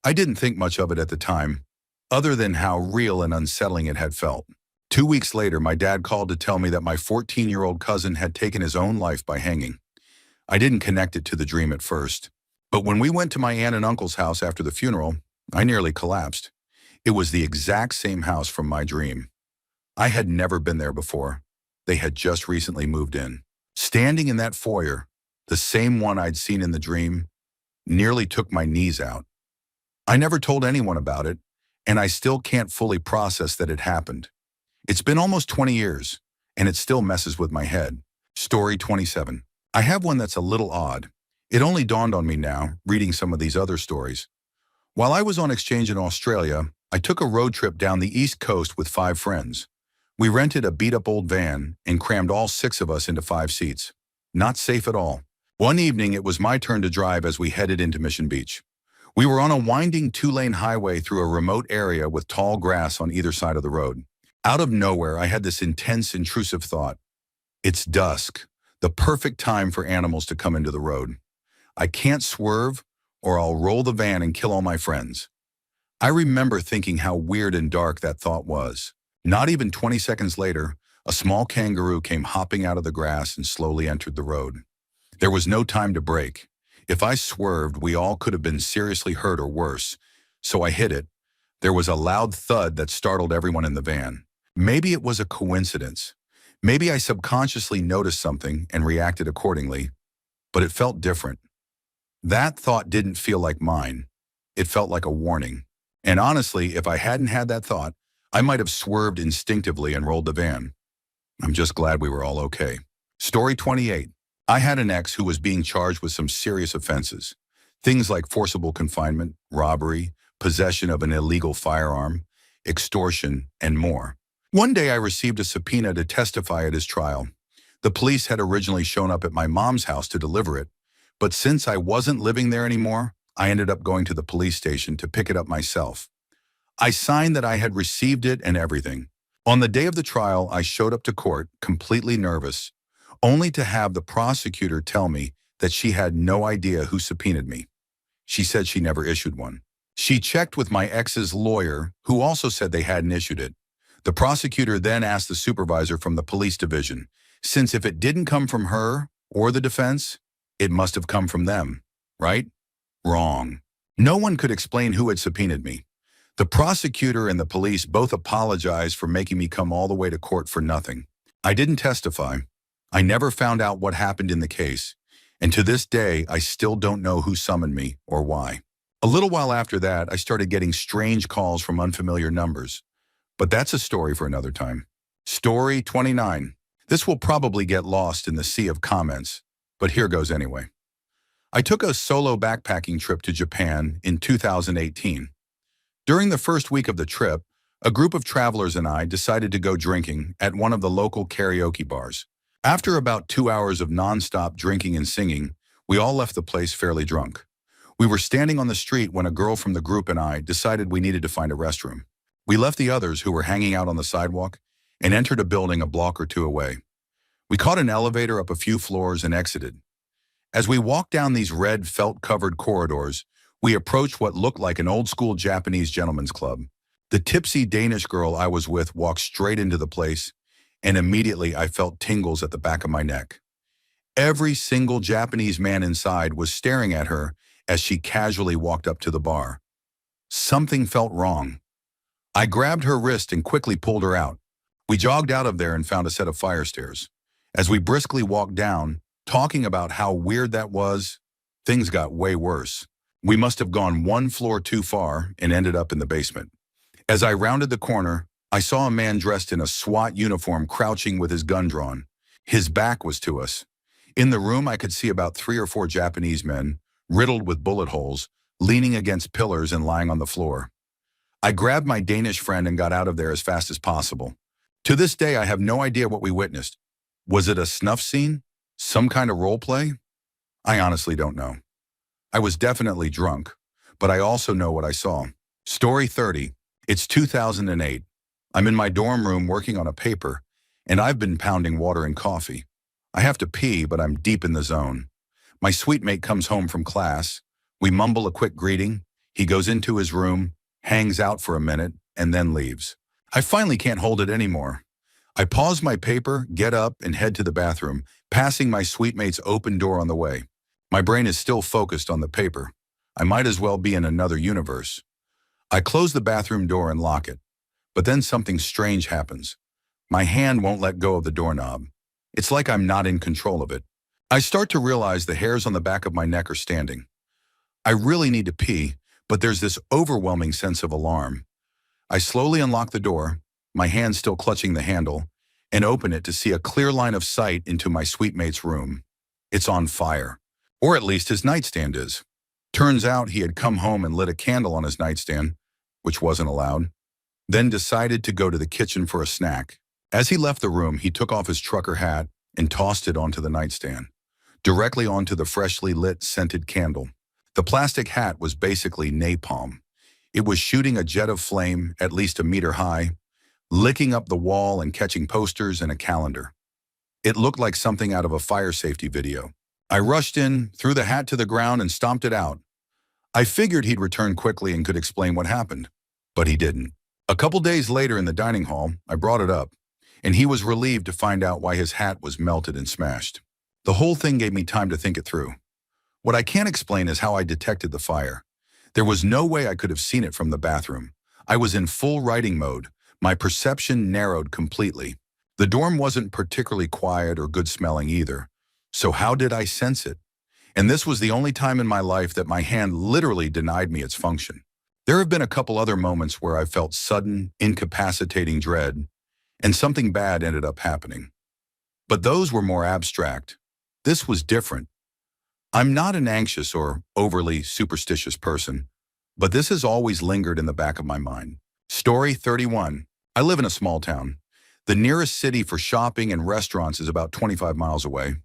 Speaker 1: I didn't think much of it at the time, other than how real and unsettling it had felt. 2 weeks later, my dad called to tell me that my 14-year-old cousin had taken his own life by hanging. I didn't connect it to the dream at first, but when we went to my aunt and uncle's house after the funeral, I nearly collapsed. It was the exact same house from my dream. I had never been there before. They had just recently moved in. Standing in that foyer, the same one I'd seen in the dream, nearly took my knees out. I never told anyone about it, and I still can't fully process that it happened. It's been almost 20 years, and it still messes with my head. Story 27. I have one that's a little odd. It only dawned on me now, reading some of these other stories. While I was on exchange in Australia, I took a road trip down the East Coast with 5 friends. We rented a beat-up old van and crammed all 6 of us into 5 seats. Not safe at all. One evening, it was my turn to drive as we headed into Mission Beach. We were on a winding 2-lane highway through a remote area with tall grass on either side of the road. Out of nowhere, I had this intense, intrusive thought. It's dusk, the perfect time for animals to come into the road. I can't swerve, or I'll roll the van and kill all my friends. I remember thinking how weird and dark that thought was. Not even 20 seconds later, a small kangaroo came hopping out of the grass and slowly entered the road. There was no time to brake. If I swerved, we all could have been seriously hurt or worse, so I hit it. There was a loud thud that startled everyone in the van. Maybe it was a coincidence. Maybe I subconsciously noticed something and reacted accordingly, but it felt different. That thought didn't feel like mine. It felt like a warning. And honestly, if I hadn't had that thought, I might have swerved instinctively and rolled the van. I'm just glad we were all okay. Story 28. I had an ex who was being charged with some serious offenses. Things like forcible confinement, robbery, possession of an illegal firearm, extortion, and more. One day I received a subpoena to testify at his trial. The police had originally shown up at my mom's house to deliver it, but since I wasn't living there anymore, I ended up going to the police station to pick it up myself. I signed that I had received it and everything. On the day of the trial, I showed up to court completely nervous, only to have the prosecutor tell me that she had no idea who subpoenaed me. She said she never issued one. She checked with my ex's lawyer, who also said they hadn't issued it. The prosecutor then asked the supervisor from the police division, since if it didn't come from her or the defense, it must have come from them, right? Wrong. No one could explain who had subpoenaed me. The prosecutor and the police both apologized for making me come all the way to court for nothing. I didn't testify. I never found out what happened in the case, and to this day, I still don't know who summoned me or why. A little while after that, I started getting strange calls from unfamiliar numbers, but that's a story for another time. Story 29. This will probably get lost in the sea of comments, but here goes anyway. I took a solo backpacking trip to Japan in 2018. During the first week of the trip, a group of travelers and I decided to go drinking at one of the local karaoke bars. After about 2 hours of nonstop drinking and singing, we all left the place fairly drunk. We were standing on the street when a girl from the group and I decided we needed to find a restroom. We left the others who were hanging out on the sidewalk and entered a building a block or 2 away. We caught an elevator up a few floors and exited. As we walked down these red felt-covered corridors, we approached what looked like an old-school Japanese gentleman's club. The tipsy Danish girl I was with walked straight into the place, and immediately I felt tingles at the back of my neck. Every single Japanese man inside was staring at her as she casually walked up to the bar. Something felt wrong. I grabbed her wrist and quickly pulled her out. We jogged out of there and found a set of fire stairs. As we briskly walked down, talking about how weird that was, things got way worse. We must have gone 1 floor too far and ended up in the basement. As I rounded the corner, I saw a man dressed in a SWAT uniform crouching with his gun drawn. His back was to us. In the room, I could see about 3 or 4 Japanese men, riddled with bullet holes, leaning against pillars and lying on the floor. I grabbed my Danish friend and got out of there as fast as possible. To this day, I have no idea what we witnessed. Was it a snuff scene? Some kind of role play? I honestly don't know. I was definitely drunk, but I also know what I saw. Story 30. It's 2008. I'm in my dorm room working on a paper, and I've been pounding water and coffee. I have to pee, but I'm deep in the zone. My suite mate comes home from class. We mumble a quick greeting. He goes into his room, hangs out for a minute, and then leaves. I finally can't hold it anymore. I pause my paper, get up, and head to the bathroom, passing my suite mate's open door on the way. My brain is still focused on the paper. I might as well be in another universe. I close the bathroom door and lock it. But then something strange happens. My hand won't let go of the doorknob. It's like I'm not in control of it. I start to realize the hairs on the back of my neck are standing. I really need to pee, but there's this overwhelming sense of alarm. I slowly unlock the door, my hand still clutching the handle, and open it to see a clear line of sight into my suite mate's room. It's on fire. Or at least his nightstand is. Turns out he had come home and lit a candle on his nightstand, which wasn't allowed, then decided to go to the kitchen for a snack. As he left the room, he took off his trucker hat and tossed it onto the nightstand, directly onto the freshly lit scented candle. The plastic hat was basically napalm. It was shooting a jet of flame at least a meter high, licking up the wall and catching posters and a calendar. It looked like something out of a fire safety video. I rushed in, threw the hat to the ground, and stomped it out. I figured he'd return quickly and could explain what happened, but he didn't. A couple days later in the dining hall, I brought it up, and he was relieved to find out why his hat was melted and smashed. The whole thing gave me time to think it through. What I can't explain is how I detected the fire. There was no way I could have seen it from the bathroom. I was in full writing mode. My perception narrowed completely. The dorm wasn't particularly quiet or good-smelling either. So how did I sense it? And this was the only time in my life that my hand literally denied me its function. There have been a couple other moments where I felt sudden, incapacitating dread, and something bad ended up happening. But those were more abstract. This was different. I'm not an anxious or overly superstitious person, but this has always lingered in the back of my mind. Story 31. I live in a small town. The nearest city for shopping and restaurants is about 25 miles away.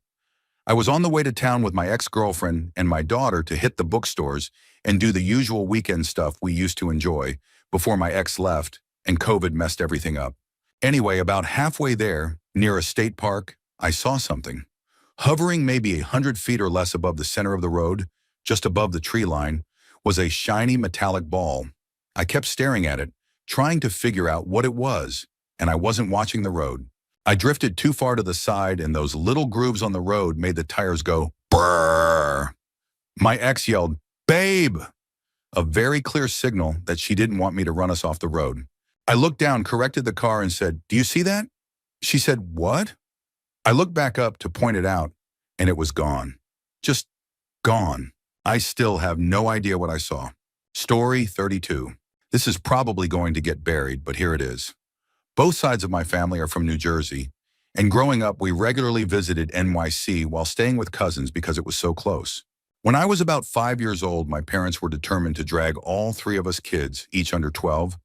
Speaker 1: I was on the way to town with my ex-girlfriend and my daughter to hit the bookstores and do the usual weekend stuff we used to enjoy before my ex left and COVID messed everything up. Anyway, about halfway there, near a state park, I saw something. Hovering maybe 100 feet or less above the center of the road, just above the tree line, was a shiny metallic ball. I kept staring at it, trying to figure out what it was, and I wasn't watching the road. I drifted too far to the side, and those little grooves on the road made the tires go brrrr. My ex yelled, "Babe!" A very clear signal that she didn't want me to run us off the road. I looked down, corrected the car, and said, "Do you see that?" She said, "What?" I looked back up to point it out, and it was gone. Just gone. I still have no idea what I saw. Story 32. This is probably going to get buried, but here it is. Both sides of my family are from New Jersey, and growing up, we regularly visited NYC while staying with cousins because it was so close. When I was about 5 years old, my parents were determined to drag all three of us kids, each under 12,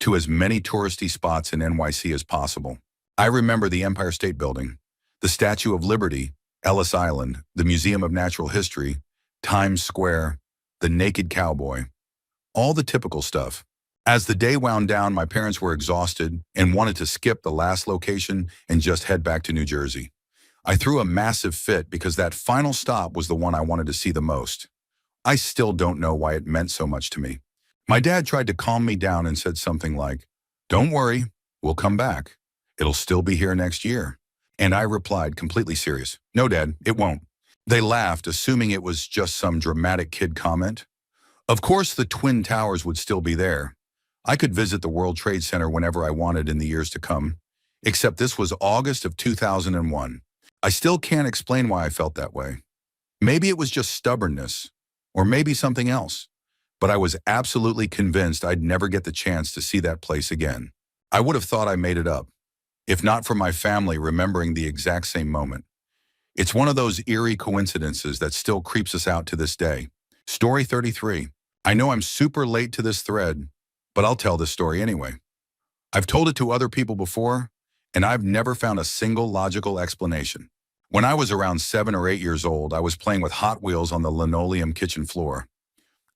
Speaker 1: to as many touristy spots in NYC as possible. I remember the Empire State Building, the Statue of Liberty, Ellis Island, the Museum of Natural History, Times Square, the Naked Cowboy, all the typical stuff. As the day wound down, my parents were exhausted and wanted to skip the last location and just head back to New Jersey. I threw a massive fit because that final stop was the one I wanted to see the most. I still don't know why it meant so much to me. My dad tried to calm me down and said something like, "Don't worry, we'll come back. It'll still be here next year." And I replied, completely serious, "No, Dad, it won't." They laughed, assuming it was just some dramatic kid comment. Of course, the Twin Towers would still be there. I could visit the World Trade Center whenever I wanted in the years to come, except this was August of 2001. I still can't explain why I felt that way. Maybe it was just stubbornness, or maybe something else, but I was absolutely convinced I'd never get the chance to see that place again. I would have thought I made it up, if not for my family remembering the exact same moment. It's one of those eerie coincidences that still creeps us out to this day. Story 33. I know I'm super late to this thread, but I'll tell this story anyway. I've told it to other people before, and I've never found a single logical explanation. When I was around 7 or 8 years old, I was playing with Hot Wheels on the linoleum kitchen floor.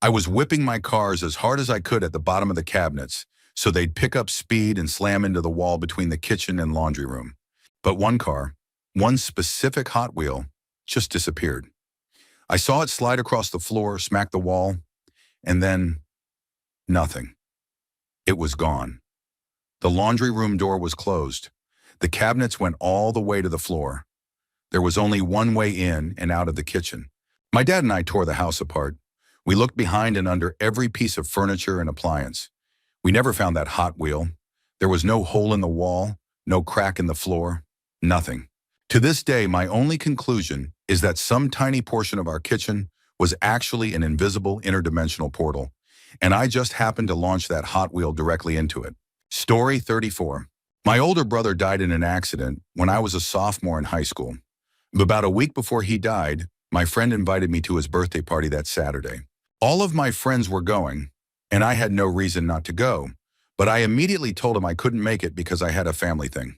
Speaker 1: I was whipping my cars as hard as I could at the bottom of the cabinets, so they'd pick up speed and slam into the wall between the kitchen and laundry room. But one car, one specific Hot Wheel, just disappeared. I saw it slide across the floor, smack the wall, and then nothing. It was gone. The laundry room door was closed. The cabinets went all the way to the floor. There was only one way in and out of the kitchen. My dad and I tore the house apart. We looked behind and under every piece of furniture and appliance. We never found that Hot Wheel. There was no hole in the wall, no crack in the floor, nothing. To this day, my only conclusion is that some tiny portion of our kitchen was actually an invisible interdimensional portal, and I just happened to launch that Hot Wheel directly into it. Story 34. My older brother died in an accident when I was a sophomore in high school. About a week before he died, my friend invited me to his birthday party that Saturday. All of my friends were going, and I had no reason not to go, but I immediately told him I couldn't make it because I had a family thing.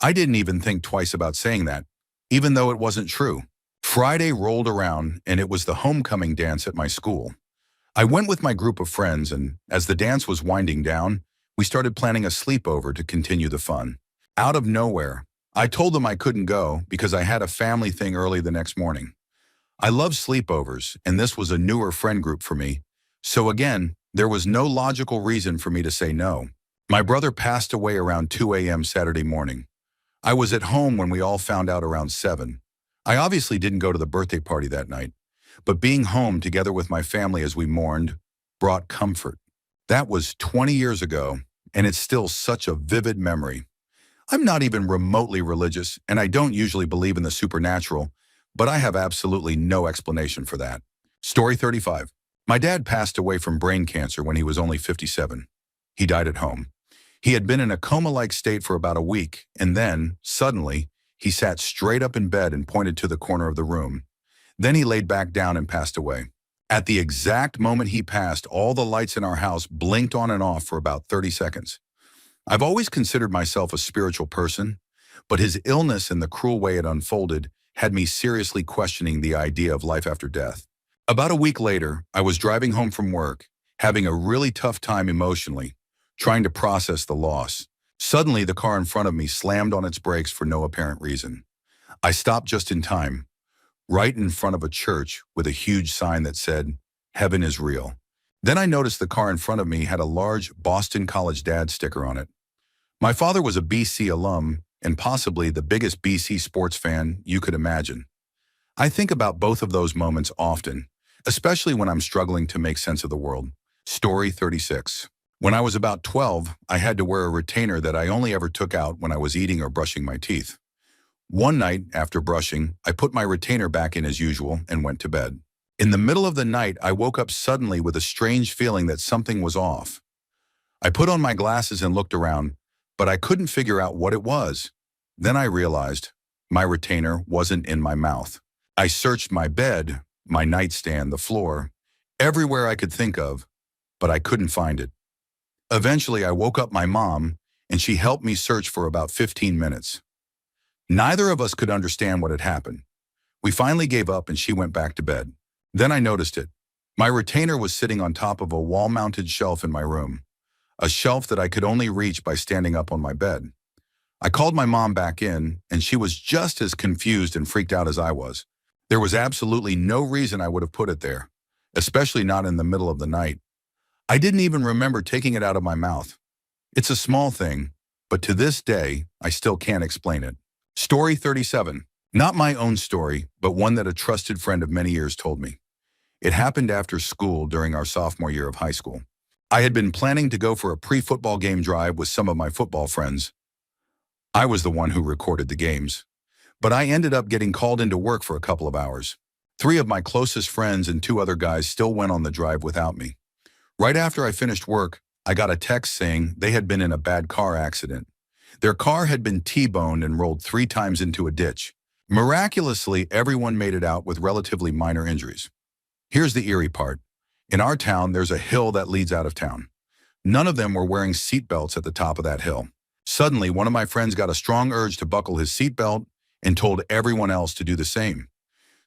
Speaker 1: I didn't even think twice about saying that, even though it wasn't true. Friday rolled around, and it was the homecoming dance at my school. I went with my group of friends, and as the dance was winding down, we started planning a sleepover to continue the fun. Out of nowhere, I told them I couldn't go because I had a family thing early the next morning. I love sleepovers, and this was a newer friend group for me, so again, there was no logical reason for me to say no. My brother passed away around 2 a.m. Saturday morning. I was at home when we all found out around 7. I obviously didn't go to the birthday party that night, but being home together with my family as we mourned brought comfort. That was 20 years ago, and it's still such a vivid memory. I'm not even remotely religious, and I don't usually believe in the supernatural, but I have absolutely no explanation for that. Story 35. My dad passed away from brain cancer when he was only 57. He died at home. He had been in a coma-like state for about a week, and then, suddenly, he sat straight up in bed and pointed to the corner of the room. Then he laid back down and passed away. At the exact moment he passed, all the lights in our house blinked on and off for about 30 seconds. I've always considered myself a spiritual person, but his illness and the cruel way it unfolded had me seriously questioning the idea of life after death. About a week later, I was driving home from work, having a really tough time emotionally, trying to process the loss. Suddenly, the car in front of me slammed on its brakes for no apparent reason. I stopped just in time, right in front of a church with a huge sign that said, "Heaven is real." Then I noticed the car in front of me had a large Boston College Dad sticker on it. My father was a BC alum and possibly the biggest BC sports fan you could imagine. I think about both of those moments often, especially when I'm struggling to make sense of the world. Story 36. When I was about 12, I had to wear a retainer that I only ever took out when I was eating or brushing my teeth. One night, after brushing, I put my retainer back in as usual and went to bed. In the middle of the night, I woke up suddenly with a strange feeling that something was off. I put on my glasses and looked around, but I couldn't figure out what it was. Then I realized my retainer wasn't in my mouth. I searched my bed, my nightstand, the floor, everywhere I could think of, but I couldn't find it. Eventually, I woke up my mom, and she helped me search for about 15 minutes. Neither of us could understand what had happened. We finally gave up and she went back to bed. Then I noticed it. My retainer was sitting on top of a wall-mounted shelf in my room, a shelf that I could only reach by standing up on my bed. I called my mom back in, and she was just as confused and freaked out as I was. There was absolutely no reason I would have put it there, especially not in the middle of the night. I didn't even remember taking it out of my mouth. It's a small thing, but to this day, I still can't explain it. Story 37. Not my own story, but one that a trusted friend of many years told me. It happened after school during our sophomore year of high school. I had been planning to go for a pre-football game drive with some of my football friends. I was the one who recorded the games, but I ended up getting called into work for a couple of hours. 3 of my closest friends and 2 other guys still went on the drive without me. Right after I finished work, I got a text saying they had been in a bad car accident. Their car had been T-boned and rolled 3 times into a ditch. Miraculously, everyone made it out with relatively minor injuries. Here's the eerie part. In our town, there's a hill that leads out of town. None of them were wearing seatbelts at the top of that hill. Suddenly, one of my friends got a strong urge to buckle his seatbelt and told everyone else to do the same.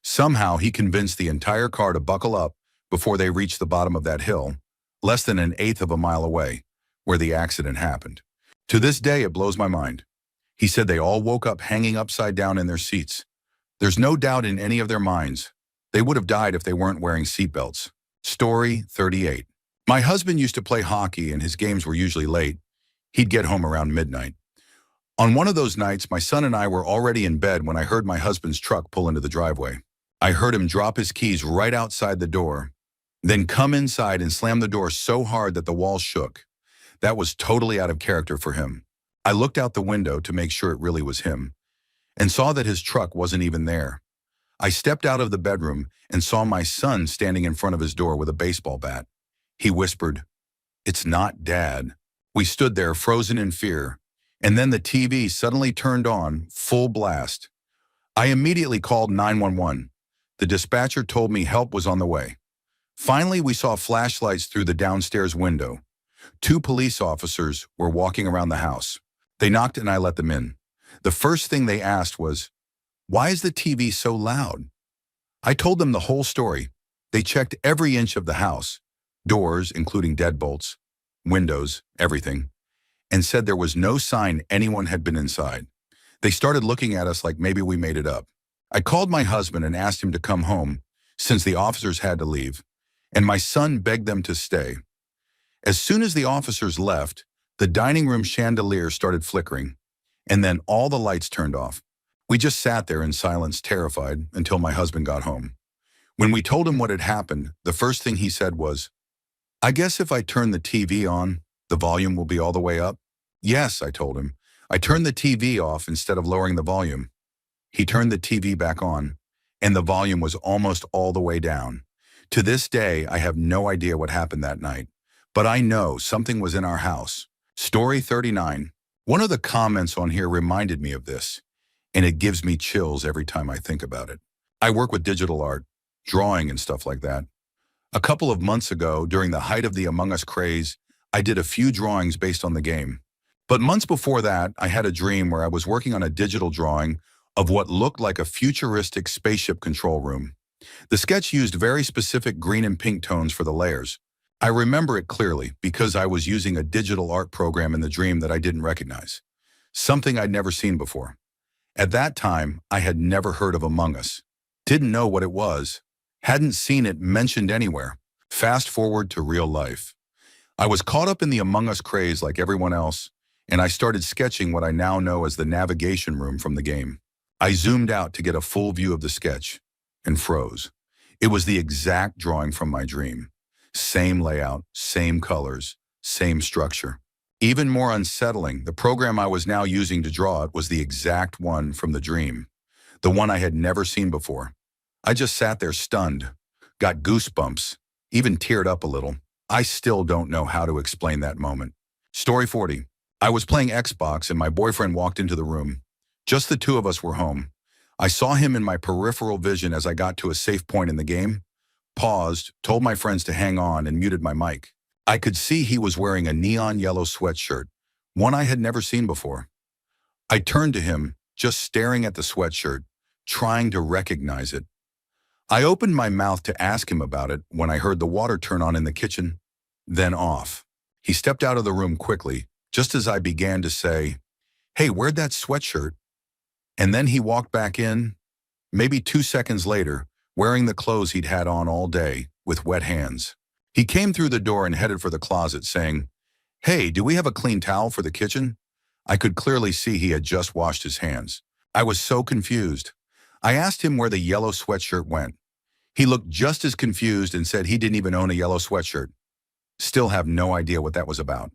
Speaker 1: Somehow, he convinced the entire car to buckle up before they reached the bottom of that hill, less than an eighth of a mile away, where the accident happened. To this day, it blows my mind. He said they all woke up hanging upside down in their seats. There's no doubt in any of their minds. They would have died if they weren't wearing seatbelts. Story 38. My husband used to play hockey and his games were usually late. He'd get home around midnight. On one of those nights, my son and I were already in bed when I heard my husband's truck pull into the driveway. I heard him drop his keys right outside the door, then come inside and slam the door so hard that the walls shook. That was totally out of character for him. I looked out the window to make sure it really was him, and saw that his truck wasn't even there. I stepped out of the bedroom and saw my son standing in front of his door with a baseball bat. He whispered, "It's not Dad." We stood there frozen in fear, and then the TV suddenly turned on, full blast. I immediately called 911. The dispatcher told me help was on the way. Finally, we saw flashlights through the downstairs window. 2 police officers were walking around the house. They knocked and I let them in. The first thing they asked was, "Why is the TV so loud?" I told them the whole story. They checked every inch of the house, doors, including deadbolts, windows, everything, and said there was no sign anyone had been inside. They started looking at us like maybe we made it up. I called my husband and asked him to come home since the officers had to leave, and my son begged them to stay. As soon as the officers left, the dining room chandelier started flickering, and then all the lights turned off. We just sat there in silence, terrified, until my husband got home. When we told him what had happened, the first thing he said was, "I guess if I turn the TV on, the volume will be all the way up?" "Yes," I told him. "I turned the TV off instead of lowering the volume." He turned the TV back on, and the volume was almost all the way down. To this day, I have no idea what happened that night, but I know something was in our house. Story 39. One of the comments on here reminded me of this, and it gives me chills every time I think about it. I work with digital art, drawing and stuff like that. A couple of months ago, during the height of the Among Us craze, I did a few drawings based on the game. But months before that, I had a dream where I was working on a digital drawing of what looked like a futuristic spaceship control room. The sketch used very specific green and pink tones for the layers. I remember it clearly because I was using a digital art program in the dream that I didn't recognize, something I'd never seen before. At that time, I had never heard of Among Us, didn't know what it was, hadn't seen it mentioned anywhere. Fast forward to real life. I was caught up in the Among Us craze like everyone else, and I started sketching what I now know as the navigation room from the game. I zoomed out to get a full view of the sketch and froze. It was the exact drawing from my dream. Same layout, same colors, same structure. Even more unsettling, the program I was now using to draw it was the exact one from the dream, the one I had never seen before. I just sat there stunned, got goosebumps, even teared up a little. I still don't know how to explain that moment. Story 40. I was playing Xbox and my boyfriend walked into the room. Just the 2 of us were home. I saw him in my peripheral vision as I got to a safe point in the game, paused, told my friends to hang on, and muted my mic. I could see he was wearing a neon yellow sweatshirt, one I had never seen before. I turned to him, just staring at the sweatshirt, trying to recognize it. I opened my mouth to ask him about it when I heard the water turn on in the kitchen, then off. He stepped out of the room quickly, just as I began to say, "Hey, where'd that sweatshirt?" And then he walked back in, maybe 2 seconds later, wearing the clothes he'd had on all day, with wet hands. He came through the door and headed for the closet, saying, "Hey, do we have a clean towel for the kitchen?" I could clearly see he had just washed his hands. I was so confused. I asked him where the yellow sweatshirt went. He looked just as confused and said he didn't even own a yellow sweatshirt. Still have no idea what that was about.